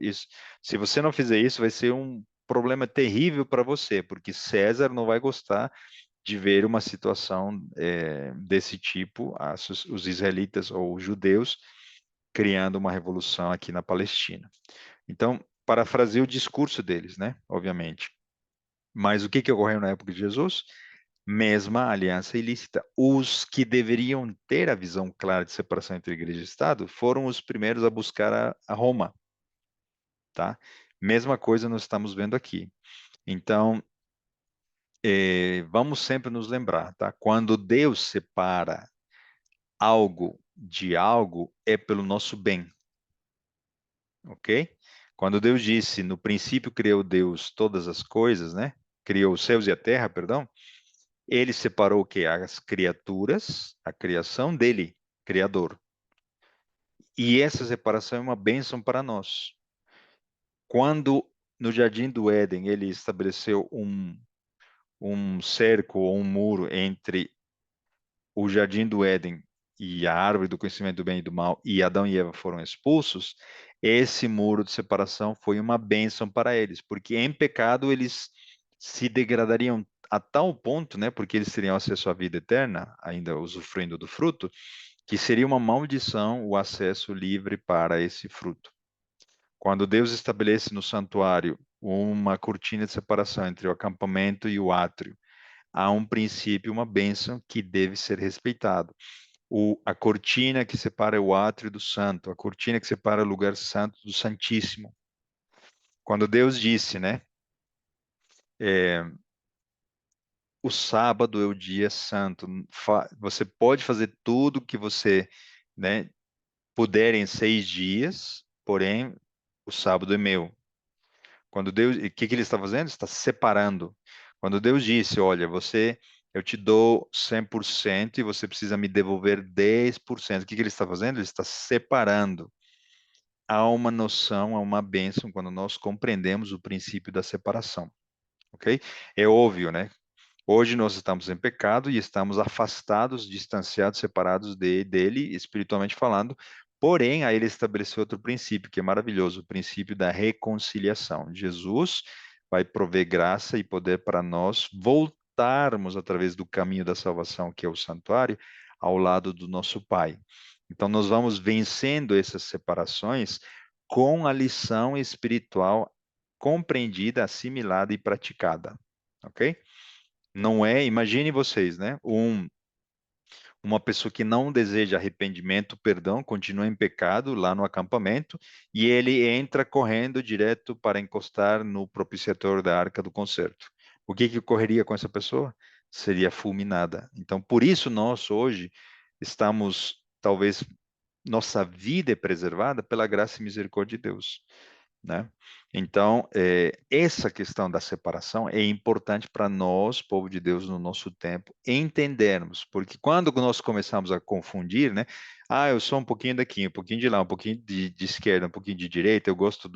se você não fizer isso, vai ser um problema terrível para você, porque César não vai gostar de ver uma situação desse tipo, os israelitas ou os judeus criando uma revolução aqui na Palestina. Então, parafraseio o discurso deles, né? Obviamente. Mas o que que ocorreu na época de Jesus? Mesma aliança ilícita. Os que deveriam ter a visão clara de separação entre igreja e Estado foram os primeiros a buscar a Roma, tá? Mesma coisa nós estamos vendo aqui. Então, vamos sempre nos lembrar, tá? Quando Deus separa algo de algo, é pelo nosso bem, ok? Quando Deus disse, no princípio criou Deus todas as coisas, né? Criou os céus e a terra, perdão. Ele separou o quê? As criaturas, a criação dele, Criador. E essa separação é uma bênção para nós. Quando no Jardim do Éden ele estabeleceu um cerco ou um muro entre o Jardim do Éden e a árvore do conhecimento do bem e do mal, e Adão e Eva foram expulsos, esse muro de separação foi uma bênção para eles, porque em pecado eles se degradariam a tal ponto, né, porque eles teriam acesso à vida eterna, ainda usufruindo do fruto, que seria uma maldição o acesso livre para esse fruto. Quando Deus estabelece no santuário uma cortina de separação entre o acampamento e o átrio, há um princípio, uma bênção que deve ser respeitado. A cortina que separa o átrio do santo, a cortina que separa o lugar santo do santíssimo. Quando Deus disse, né, é, o sábado é o dia santo, você pode fazer tudo que você, né, puder em 6 dias, porém o sábado é meu. Quando Deus, o que que ele está fazendo? Está separando. Quando Deus disse, olha, eu te dou 100% e você precisa me devolver 10%. O que que ele está fazendo? Ele está separando. Há uma noção, há uma bênção quando nós compreendemos o princípio da separação, ok? É óbvio, né? Hoje nós estamos em pecado e estamos afastados, distanciados, separados dele, espiritualmente falando. Porém, aí ele estabeleceu outro princípio que é maravilhoso, o princípio da reconciliação. Jesus vai prover graça e poder para nós voltarmos através do caminho da salvação, que é o santuário, ao lado do nosso Pai. Então, nós vamos vencendo essas separações com a lição espiritual compreendida, assimilada e praticada, ok? Não é, imagine vocês, né? Uma pessoa que não deseja arrependimento, perdão, continua em pecado lá no acampamento e ele entra correndo direto para encostar no propiciatório da Arca do Concerto. O que que ocorreria com essa pessoa? Seria fulminada. Então, por isso nós hoje estamos, talvez, nossa vida é preservada pela graça e misericórdia de Deus, né? Então, essa questão da separação é importante para nós, povo de Deus, no nosso tempo, entendermos, porque quando nós começamos a confundir, né? Ah, eu sou um pouquinho daqui, um pouquinho de lá, um pouquinho de esquerda, um pouquinho de direita, eu gosto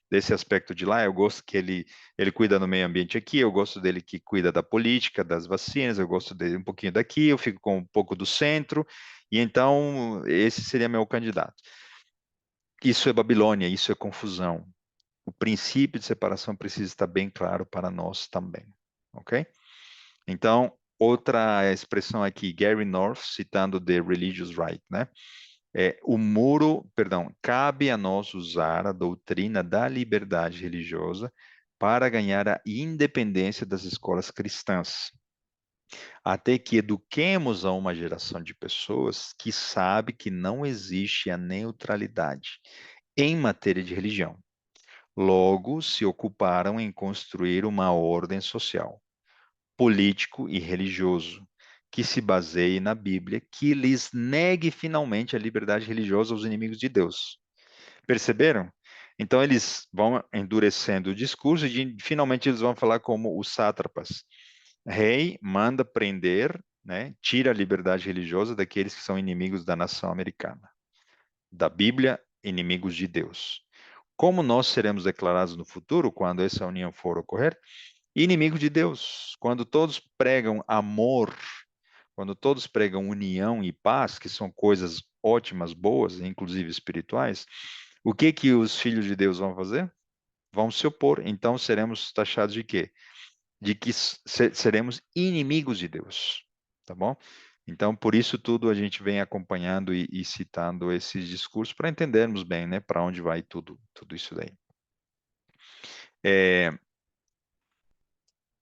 desse aspecto de lá, eu gosto que ele cuida do meio ambiente aqui, eu gosto dele que cuida da política, das vacinas, eu gosto dele um pouquinho daqui, eu fico com um pouco do centro, e então esse seria meu candidato. Isso é Babilônia, isso é confusão. O princípio de separação precisa estar bem claro para nós também, ok? Então, outra expressão aqui, Gary North, citando The Religious Right, né? Cabe a nós usar a doutrina da liberdade religiosa para ganhar a independência das escolas cristãs, até que eduquemos a uma geração de pessoas que sabe que não existe a neutralidade em matéria de religião. Logo, se ocuparam em construir uma ordem social, político e religioso, que se baseie na Bíblia, que lhes negue finalmente a liberdade religiosa aos inimigos de Deus. Perceberam? Então eles vão endurecendo o discurso e finalmente eles vão falar como os sátrapas. Rei manda prender, né, tira a liberdade religiosa daqueles que são inimigos da nação americana. Da Bíblia, inimigos de Deus. Como nós seremos declarados no futuro, quando essa união for ocorrer? Inimigo de Deus. Quando todos pregam amor, quando todos pregam união e paz, que são coisas ótimas, boas, inclusive espirituais, o que que os filhos de Deus vão fazer? Vão se opor. Então seremos taxados de quê? De que seremos inimigos de Deus, tá bom? Então, por isso tudo a gente vem acompanhando e citando esses discursos para entendermos bem, né, para onde vai tudo isso daí.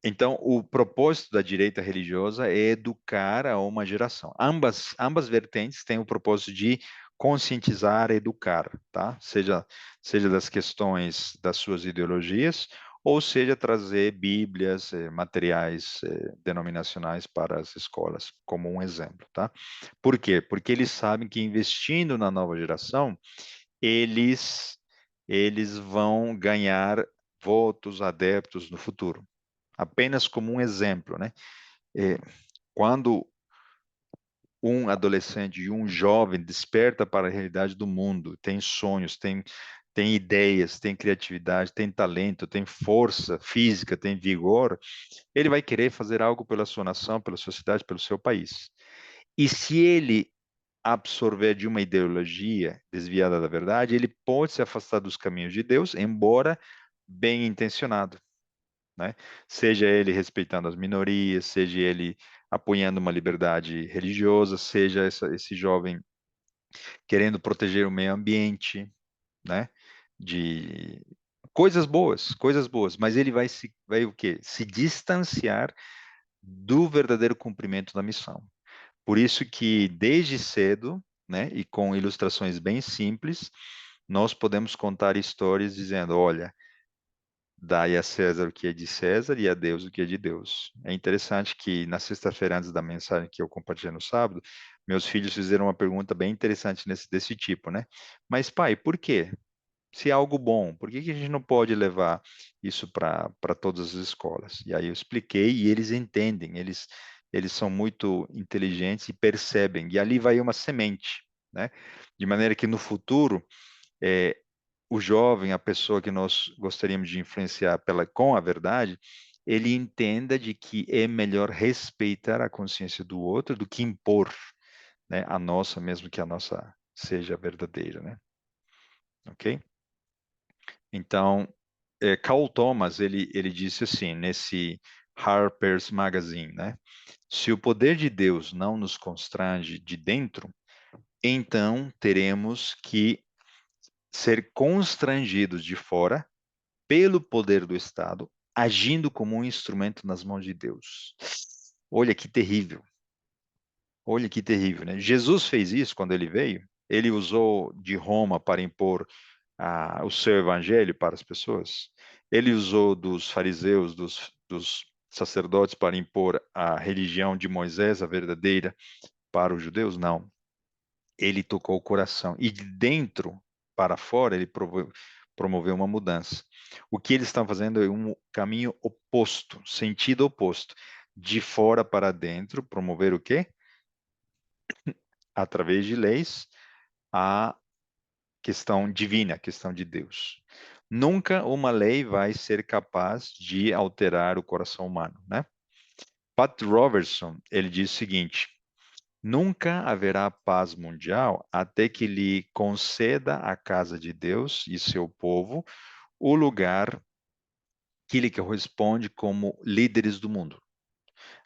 Então, o propósito da direita religiosa é educar a uma geração. Ambas vertentes têm o propósito de conscientizar, educar, tá? Seja das questões das suas ideologias, ou seja, trazer bíblias, materiais, denominacionais para as escolas, como um exemplo, tá? Por quê? Porque eles sabem que investindo na nova geração, eles, eles vão ganhar votos, adeptos no futuro. Apenas como um exemplo, né? É, quando um adolescente e um jovem desperta para a realidade do mundo, tem sonhos, tem ideias, tem criatividade, tem talento, tem força física, tem vigor, ele vai querer fazer algo pela sua nação, pela sua cidade, pelo seu país. E se ele absorver de uma ideologia desviada da verdade, ele pode se afastar dos caminhos de Deus, embora bem intencionado, né? Seja ele respeitando as minorias, seja ele apoiando uma liberdade religiosa, seja esse jovem querendo proteger o meio ambiente, né? De coisas boas, mas ele vai o quê? Se distanciar do verdadeiro cumprimento da missão. Por isso que desde cedo, né, e com ilustrações bem simples, nós podemos contar histórias dizendo, olha, dai a César o que é de César e a Deus o que é de Deus. É interessante que na sexta-feira, antes da mensagem que eu compartilhei no sábado, meus filhos fizeram uma pergunta bem interessante desse tipo, né? Mas, pai, por quê? Se é algo bom, por que que a gente não pode levar isso para todas as escolas? E aí eu expliquei e eles entendem, eles são muito inteligentes e percebem. E ali vai uma semente, né? De maneira que no futuro, é, o jovem, a pessoa que nós gostaríamos de influenciar com a verdade, ele entenda de que é melhor respeitar a consciência do outro do que impor, né, a nossa, mesmo que a nossa seja verdadeira, né? Ok? Então, Carl Thomas, ele disse assim, nesse Harper's Magazine, né? Se o poder de Deus não nos constrange de dentro, então teremos que ser constrangidos de fora pelo poder do Estado, agindo como um instrumento nas mãos de Deus. Olha que terrível. Olha que terrível, né? Jesus fez isso quando ele veio. Ele usou de Roma para impor o seu evangelho para as pessoas. Ele usou dos fariseus, dos sacerdotes para impor a religião de Moisés, a verdadeira, para os judeus? Não. Ele tocou o coração. E de dentro para fora, ele promoveu uma mudança. O que eles estão fazendo é um caminho oposto, sentido oposto. De fora para dentro, promover o quê? Através de leis, a questão divina, a questão de Deus. Nunca uma lei vai ser capaz de alterar o coração humano, né? Pat Robertson, ele diz o seguinte: nunca haverá paz mundial até que lhe conceda a casa de Deus e seu povo o lugar que lhe corresponde como líderes do mundo.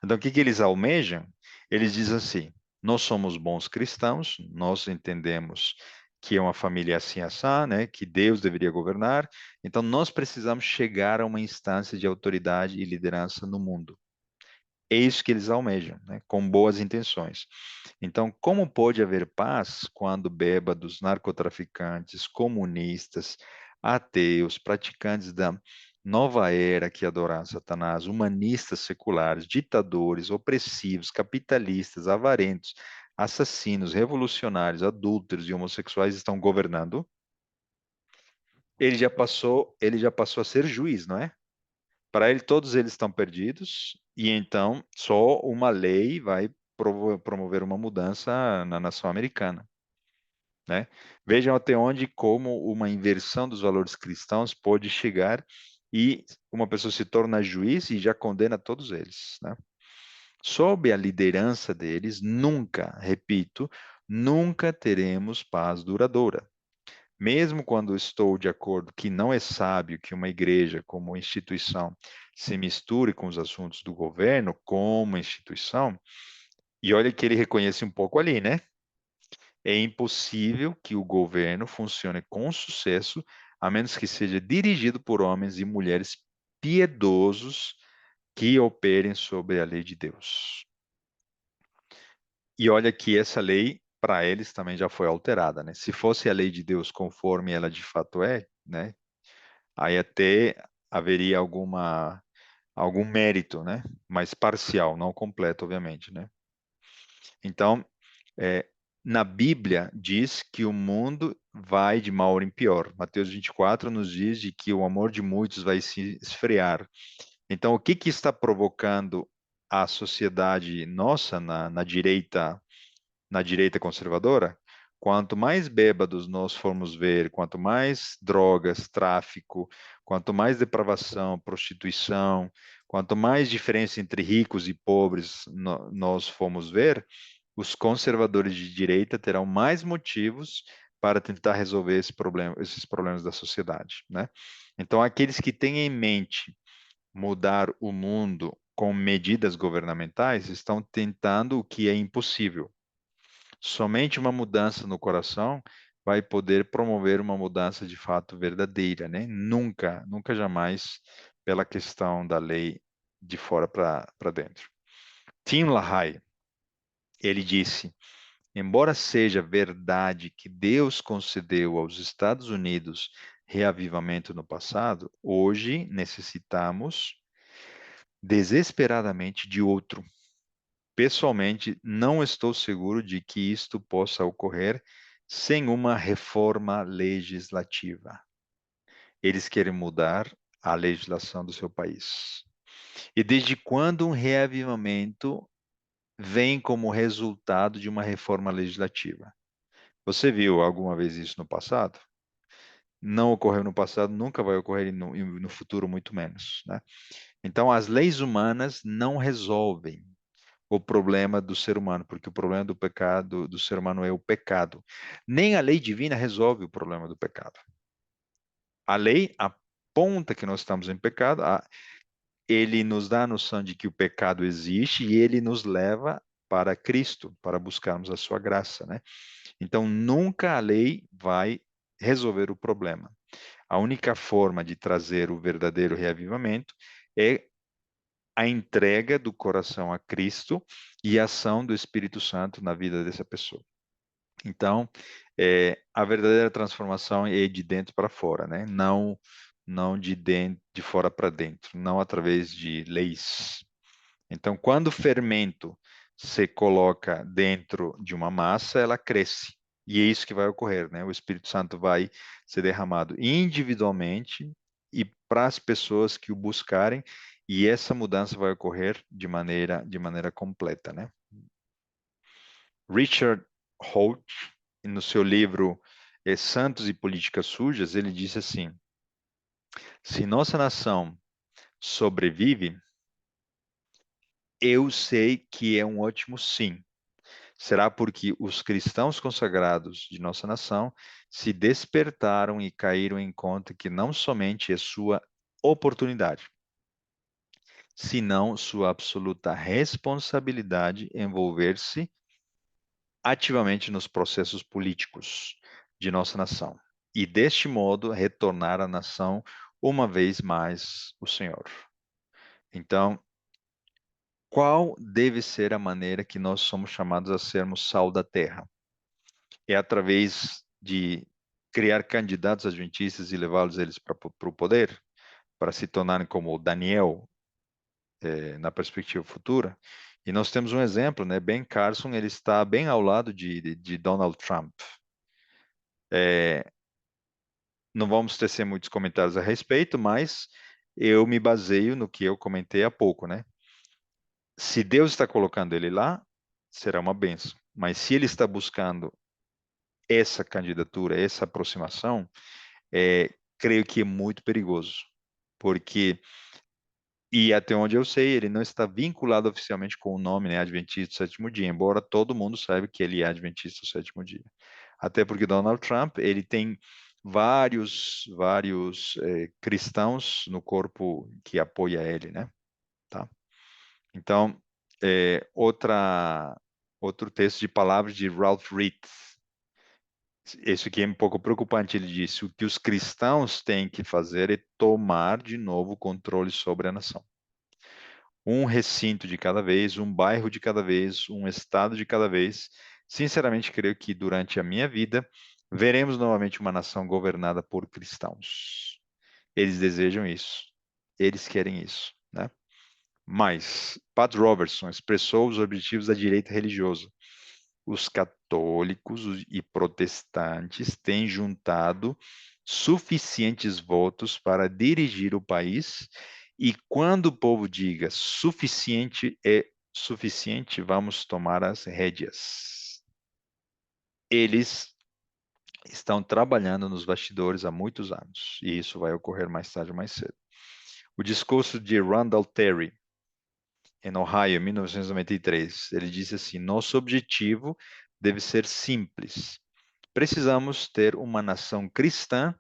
Então, o que que eles almejam? Eles dizem assim: nós somos bons cristãos, nós entendemos que é uma família assim assá, né? Que Deus deveria governar. Então, nós precisamos chegar a uma instância de autoridade e liderança no mundo. É isso que eles almejam, né? Com boas intenções. Então, como pode haver paz quando bêbados, narcotraficantes, comunistas, ateus, praticantes nova era que adoram Satanás, humanistas seculares, ditadores, opressivos, capitalistas, avarentos, assassinos, revolucionários, adúlteros e homossexuais estão governando, ele já passou a ser juiz, não é? Para ele, todos eles estão perdidos, e então só uma lei vai promover uma mudança na nação americana, né? Vejam até onde como uma inversão dos valores cristãos pode chegar e uma pessoa se torna juiz e já condena todos eles, né? Sob a liderança deles, nunca, repito, nunca teremos paz duradoura. Mesmo quando estou de acordo que não é sábio que uma igreja como instituição se misture com os assuntos do governo como instituição, e olha que ele reconhece um pouco ali, né? É impossível que o governo funcione com sucesso a menos que seja dirigido por homens e mulheres piedosos que operem sobre a lei de Deus. E olha que essa lei, para eles, também já foi alterada, né? Se fosse a lei de Deus conforme ela de fato é, né? Aí até haveria algum mérito, né? Mas parcial, não completo, obviamente, né? Então, é, na Bíblia diz que o mundo vai de mal em pior. Mateus 24 nos diz de que o amor de muitos vai se esfriar. Então, o que que está provocando a sociedade nossa na direita conservadora? Quanto mais bêbados nós formos ver, quanto mais drogas, tráfico, quanto mais depravação, prostituição, quanto mais diferença entre ricos e pobres nós formos ver, os conservadores de direita terão mais motivos para tentar resolver esses problemas da sociedade, né? Então, aqueles que têm em mente mudar o mundo com medidas governamentais estão tentando o que é impossível. Somente uma mudança no coração vai poder promover uma mudança de fato verdadeira, né? Nunca, nunca jamais pela questão da lei de fora para dentro. Tim LaHaye, ele disse: embora seja verdade que Deus concedeu aos Estados Unidos reavivamento no passado, hoje necessitamos desesperadamente de outro. Pessoalmente, não estou seguro de que isto possa ocorrer sem uma reforma legislativa. Eles querem mudar a legislação do seu país. E desde quando um reavivamento vem como resultado de uma reforma legislativa? Você viu alguma vez isso no passado? Não ocorreu no passado, nunca vai ocorrer no futuro, muito menos, né? Então, as leis humanas não resolvem o problema do ser humano, porque o problema do pecado do ser humano é o pecado. Nem a lei divina resolve o problema do pecado. A lei aponta que nós estamos em pecado, ele nos dá a noção de que o pecado existe e ele nos leva para Cristo, para buscarmos a sua graça, né? Então, nunca a lei vai resolver o problema. A única forma de trazer o verdadeiro reavivamento é a entrega do coração a Cristo e a ação do Espírito Santo na vida dessa pessoa. Então, a verdadeira transformação é de dentro para fora, né? Não de fora para dentro, não através de leis. Então, quando o fermento se coloca dentro de uma massa, ela cresce. E é isso que vai ocorrer, né? O Espírito Santo vai ser derramado individualmente e para as pessoas que o buscarem, e essa mudança vai ocorrer de maneira completa, né? Richard Holt, no seu livro Santos e Políticas Sujas, ele disse assim: se nossa nação sobrevive, eu sei que é um ótimo sim. Será porque os cristãos consagrados de nossa nação se despertaram e caíram em conta que não somente é sua oportunidade, senão sua absoluta responsabilidade envolver-se ativamente nos processos políticos de nossa nação e, deste modo, retornar à nação uma vez mais o Senhor. Então, qual deve ser a maneira que nós somos chamados a sermos sal da terra? É através de criar candidatos adventistas e levá-los eles para o poder? para se tornarem como Daniel na perspectiva futura. E nós temos um exemplo, né? Ben Carson, ele está bem ao lado de Donald Trump. Não vamos tecer muitos comentários a respeito, mas eu me baseio no que eu comentei há pouco, né? Se Deus está colocando ele lá, será uma bênção. Mas se ele está buscando essa candidatura, essa aproximação, creio que é muito perigoso, porque, e até onde eu sei, ele não está vinculado oficialmente com o nome, né, Adventista do Sétimo Dia, embora todo mundo saiba que ele é Adventista do Sétimo Dia. Até porque Donald Trump, ele tem vários cristãos no corpo que apoia ele, né? Tá? Então, outro texto de palavras de Ralph Reed. Isso aqui é um pouco preocupante. Ele disse: o que os cristãos têm que fazer é tomar de novo o controle sobre a nação. Um recinto de cada vez, um bairro de cada vez, um estado de cada vez. Sinceramente, creio que durante a minha vida veremos novamente uma nação governada por cristãos. Eles desejam isso. Eles querem isso, né? Mas Pat Robertson expressou os objetivos da direita religiosa. Os católicos e protestantes têm juntado suficientes votos para dirigir o país, e quando o povo diga suficiente é suficiente, vamos tomar as rédeas. Eles estão trabalhando nos bastidores há muitos anos, e isso vai ocorrer mais tarde ou mais cedo. O discurso de Randall Terry, em Ohio, em 1993, ele disse assim: nosso objetivo deve ser simples. Precisamos ter uma nação cristã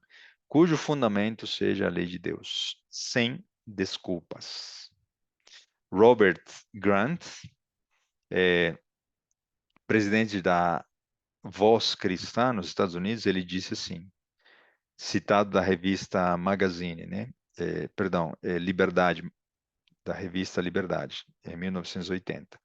cujo fundamento seja a lei de Deus, sem desculpas. Robert Grant, presidente da Voz Cristã nos Estados Unidos, ele disse assim, citado da revista Magazine, né? Liberdade, da revista Liberdade, em 1980.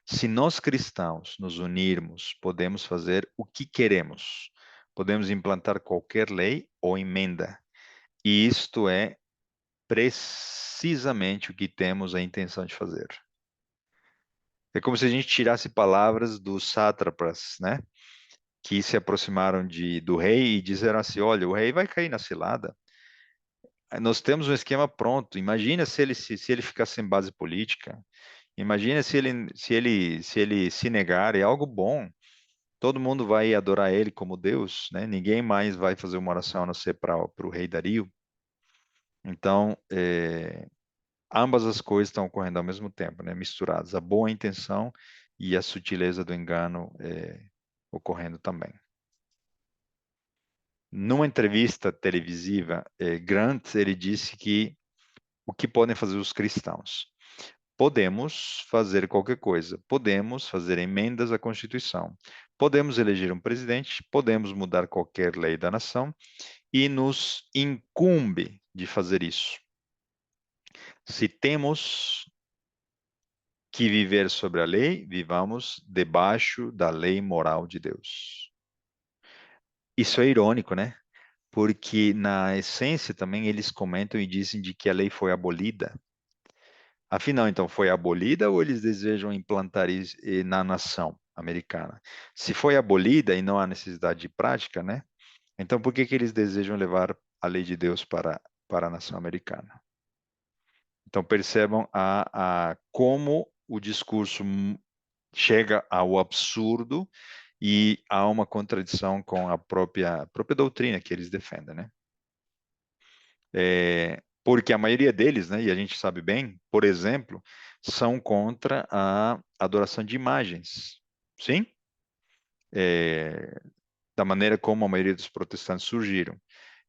Se nós cristãos nos unirmos, podemos fazer o que queremos. Podemos implantar qualquer lei ou emenda. E isto é precisamente o que temos a intenção de fazer. É como se a gente tirasse palavras dos sátrapas, né? Que se aproximaram do rei e disseram assim: olha, o rei vai cair na cilada. Nós temos um esquema pronto. Imagina se ele ficar sem base política. Imagina se ele se negar. É algo bom. Todo mundo vai adorar ele como Deus, né? Ninguém mais vai fazer uma oração a não ser para o rei Dario. Então, ambas as coisas estão ocorrendo ao mesmo tempo, né? Misturadas. A boa intenção e a sutileza do engano ocorrendo também. Numa entrevista televisiva, Grant ele disse que o que podem fazer os cristãos? Podemos fazer qualquer coisa. Podemos fazer emendas à Constituição. Podemos eleger um presidente. Podemos mudar qualquer lei da nação. E nos incumbe de fazer isso. Se temos que viver sobre a lei, vivamos debaixo da lei moral de Deus. Isso é irônico, né? Porque na essência também eles comentam e dizem de que a lei foi abolida. Afinal, então, foi abolida ou eles desejam implantar isso na nação americana? Se foi abolida e não há necessidade de prática, né? Então, por que que eles desejam levar a lei de Deus para a nação americana? Então, percebam como o discurso chega ao absurdo e há uma contradição com a própria doutrina que eles defendem, né? Porque a maioria deles, né, e a gente sabe bem, por exemplo, são contra a adoração de imagens. Sim? Da maneira como a maioria dos protestantes surgiram.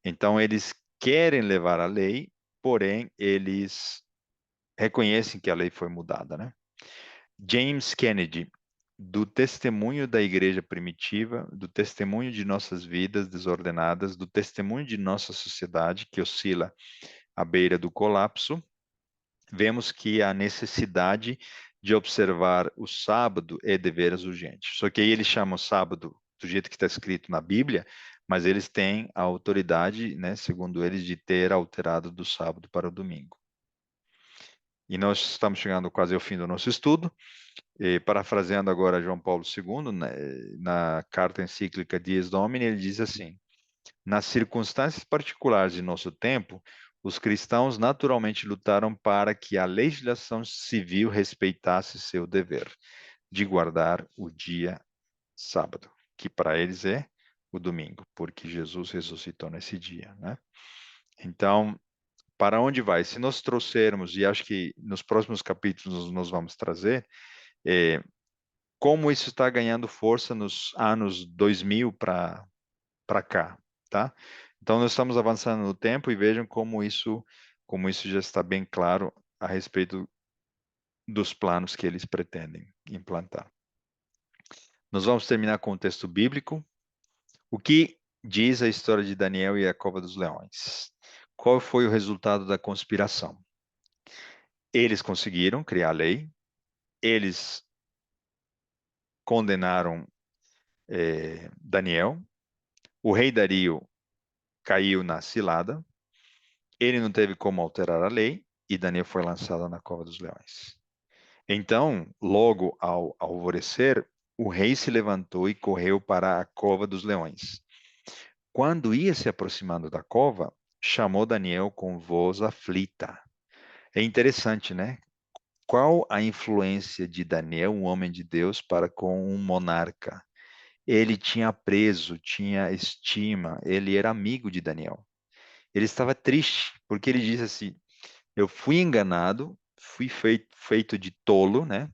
Então, eles querem levar a lei, porém, eles reconhecem que a lei foi mudada, né? James Kennedy, do testemunho da igreja primitiva, do testemunho de nossas vidas desordenadas, do testemunho de nossa sociedade que oscila à beira do colapso, vemos que a necessidade de observar o sábado é deveras urgente. Só que aí eles chamam o sábado do jeito que está escrito na Bíblia, mas eles têm a autoridade, né, segundo eles, de ter alterado do sábado para o domingo. E nós estamos chegando quase ao fim do nosso estudo. E, parafraseando agora João Paulo II, né, na carta encíclica Dies Domini, ele diz assim: nas circunstâncias particulares de nosso tempo, os cristãos naturalmente lutaram para que a legislação civil respeitasse seu dever de guardar o dia sábado, que para eles é o domingo, porque Jesus ressuscitou nesse dia, né? Então, para onde vai? Se nós trouxermos, e acho que nos próximos capítulos nós vamos trazer, é, como isso está ganhando força nos anos 2000 para cá, tá? Então nós estamos avançando no tempo e vejam como isso já está bem claro a respeito dos planos que eles pretendem implantar. Nós vamos terminar com o texto bíblico. O que diz a história de Daniel e a cova dos leões? Qual foi o resultado da conspiração? Eles conseguiram criar a lei, eles condenaram Daniel, o rei Dario caiu na cilada, ele não teve como alterar a lei e Daniel foi lançado na cova dos leões. Então, logo ao alvorecer, o rei se levantou e correu para a cova dos leões. Quando ia se aproximando da cova, chamou Daniel com voz aflita. É interessante, né? Qual a influência de Daniel, um homem de Deus, para com um monarca? Ele tinha preso, tinha estima, ele era amigo de Daniel. Ele estava triste, porque ele disse assim: eu fui enganado, fui feito de tolo, né?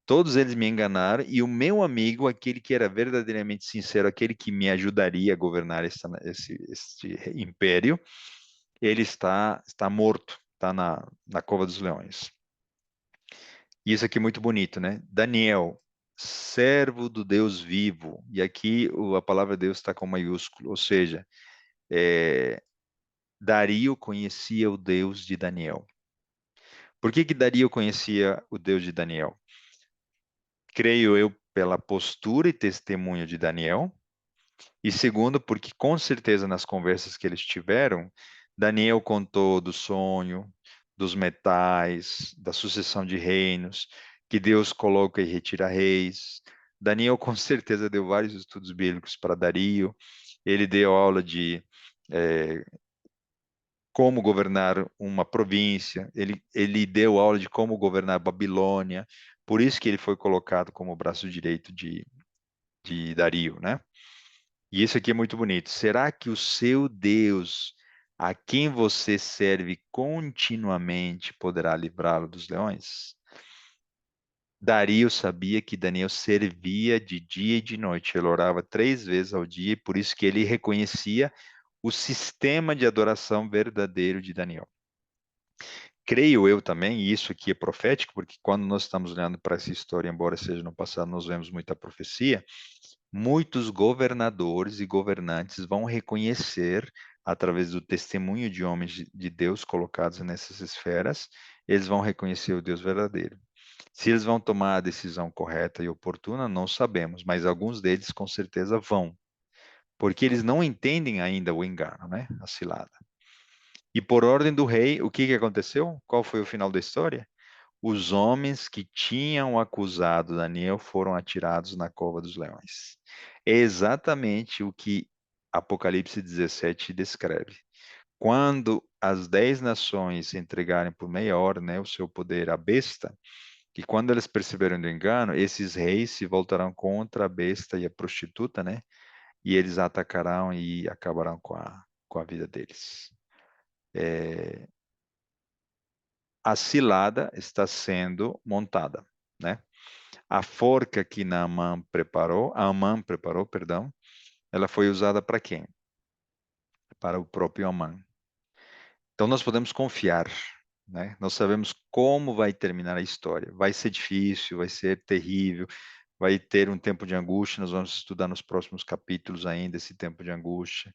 Todos eles me enganaram, e o meu amigo, aquele que era verdadeiramente sincero, aquele que me ajudaria a governar este império, ele está morto, está na cova dos leões. E isso aqui é muito bonito, né? Daniel, servo do Deus vivo, e aqui a palavra Deus está com maiúsculo, ou seja, é, Dario conhecia o Deus de Daniel. Por que Dario conhecia o Deus de Daniel? Creio eu pela postura e testemunho de Daniel, e segundo, porque com certeza nas conversas que eles tiveram, Daniel contou do sonho, dos metais, da sucessão de reinos, que Deus coloca e retira reis. Daniel com certeza deu vários estudos bíblicos para Dario, ele deu aula de eh, como governar uma província, ele deu aula de como governar a Babilônia, por isso que ele foi colocado como braço direito de Dario, né? E isso aqui é muito bonito. Será que o seu Deus, a quem você serve continuamente, poderá livrá-lo dos leões? Dario sabia que Daniel servia de dia e de noite. Ele orava 3 vezes ao dia, e por isso que ele reconhecia o sistema de adoração verdadeiro de Daniel. Creio eu também, e isso aqui é profético, porque quando nós estamos olhando para essa história, embora seja no passado, nós vemos muita profecia, muitos governadores e governantes vão reconhecer, através do testemunho de homens de Deus colocados nessas esferas, eles vão reconhecer o Deus verdadeiro. Se eles vão tomar a decisão correta e oportuna, não sabemos, mas alguns deles com certeza vão, porque eles não entendem ainda o engano, né? A cilada. E por ordem do rei, o que que aconteceu? Qual foi o final da história? Os homens que tinham acusado Daniel foram atirados na cova dos leões. É exatamente o que Apocalipse 17 descreve. Quando as 10 nações entregarem por meia hora, né, o seu poder à besta, que quando eles perceberam do engano, esses reis se voltarão contra a besta e a prostituta, né? E eles a atacarão e acabarão com a vida deles. A cilada está sendo montada, né? A forca que Amã preparou, perdão, ela foi usada para quem? Para o próprio Amã. Então nós podemos confiar, né? Nós sabemos como vai terminar a história. Vai ser difícil, vai ser terrível, vai ter um tempo de angústia. Nós vamos estudar nos próximos capítulos ainda esse tempo de angústia.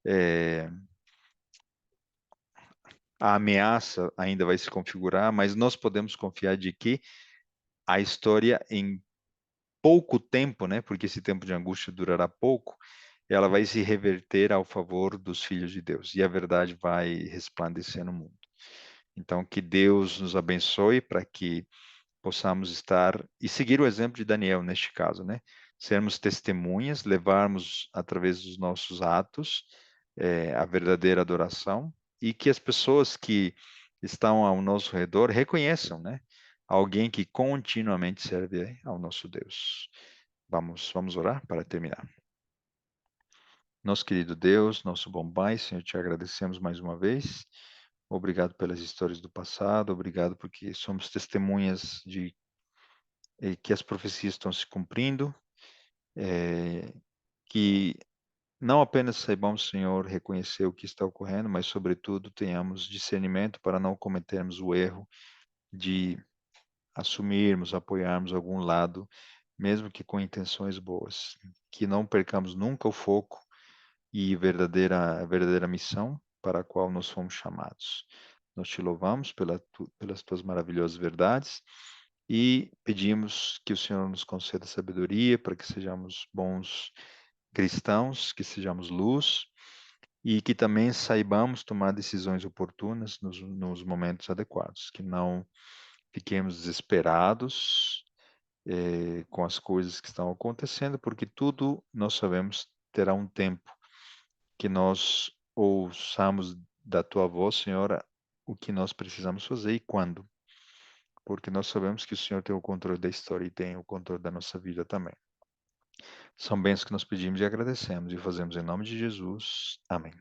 É, a ameaça ainda vai se configurar, mas nós podemos confiar de que a história em pouco tempo, né? Porque esse tempo de angústia durará pouco. ela vai se reverter ao favor dos filhos de Deus, e a verdade vai resplandecer no mundo. Então, que Deus nos abençoe para que possamos estar e seguir o exemplo de Daniel neste caso, né? Sermos testemunhas, levarmos através dos nossos atos a verdadeira adoração e que as pessoas que estão ao nosso redor reconheçam, né? Alguém que continuamente serve ao nosso Deus. Vamos orar para terminar. Nosso querido Deus, nosso bom Pai, Senhor, te agradecemos mais uma vez. Obrigado pelas histórias do passado, obrigado porque somos testemunhas de que as profecias estão se cumprindo, que não apenas saibamos, Senhor, reconhecer o que está ocorrendo, mas, sobretudo, tenhamos discernimento para não cometermos o erro de assumirmos, apoiarmos algum lado, mesmo que com intenções boas. Que não percamos nunca o foco e a verdadeira missão para a qual nós fomos chamados. Nós te louvamos pelas tuas maravilhosas verdades e pedimos que o Senhor nos conceda sabedoria para que sejamos bons cristãos, que sejamos luz e que também saibamos tomar decisões oportunas nos momentos adequados, que não fiquemos desesperados com as coisas que estão acontecendo, porque tudo nós sabemos terá um tempo que nós ouçamos da tua voz, Senhora, o que nós precisamos fazer e quando, porque nós sabemos que o Senhor tem o controle da história e tem o controle da nossa vida também. São bênçãos que nós pedimos e agradecemos e fazemos em nome de Jesus. Amém.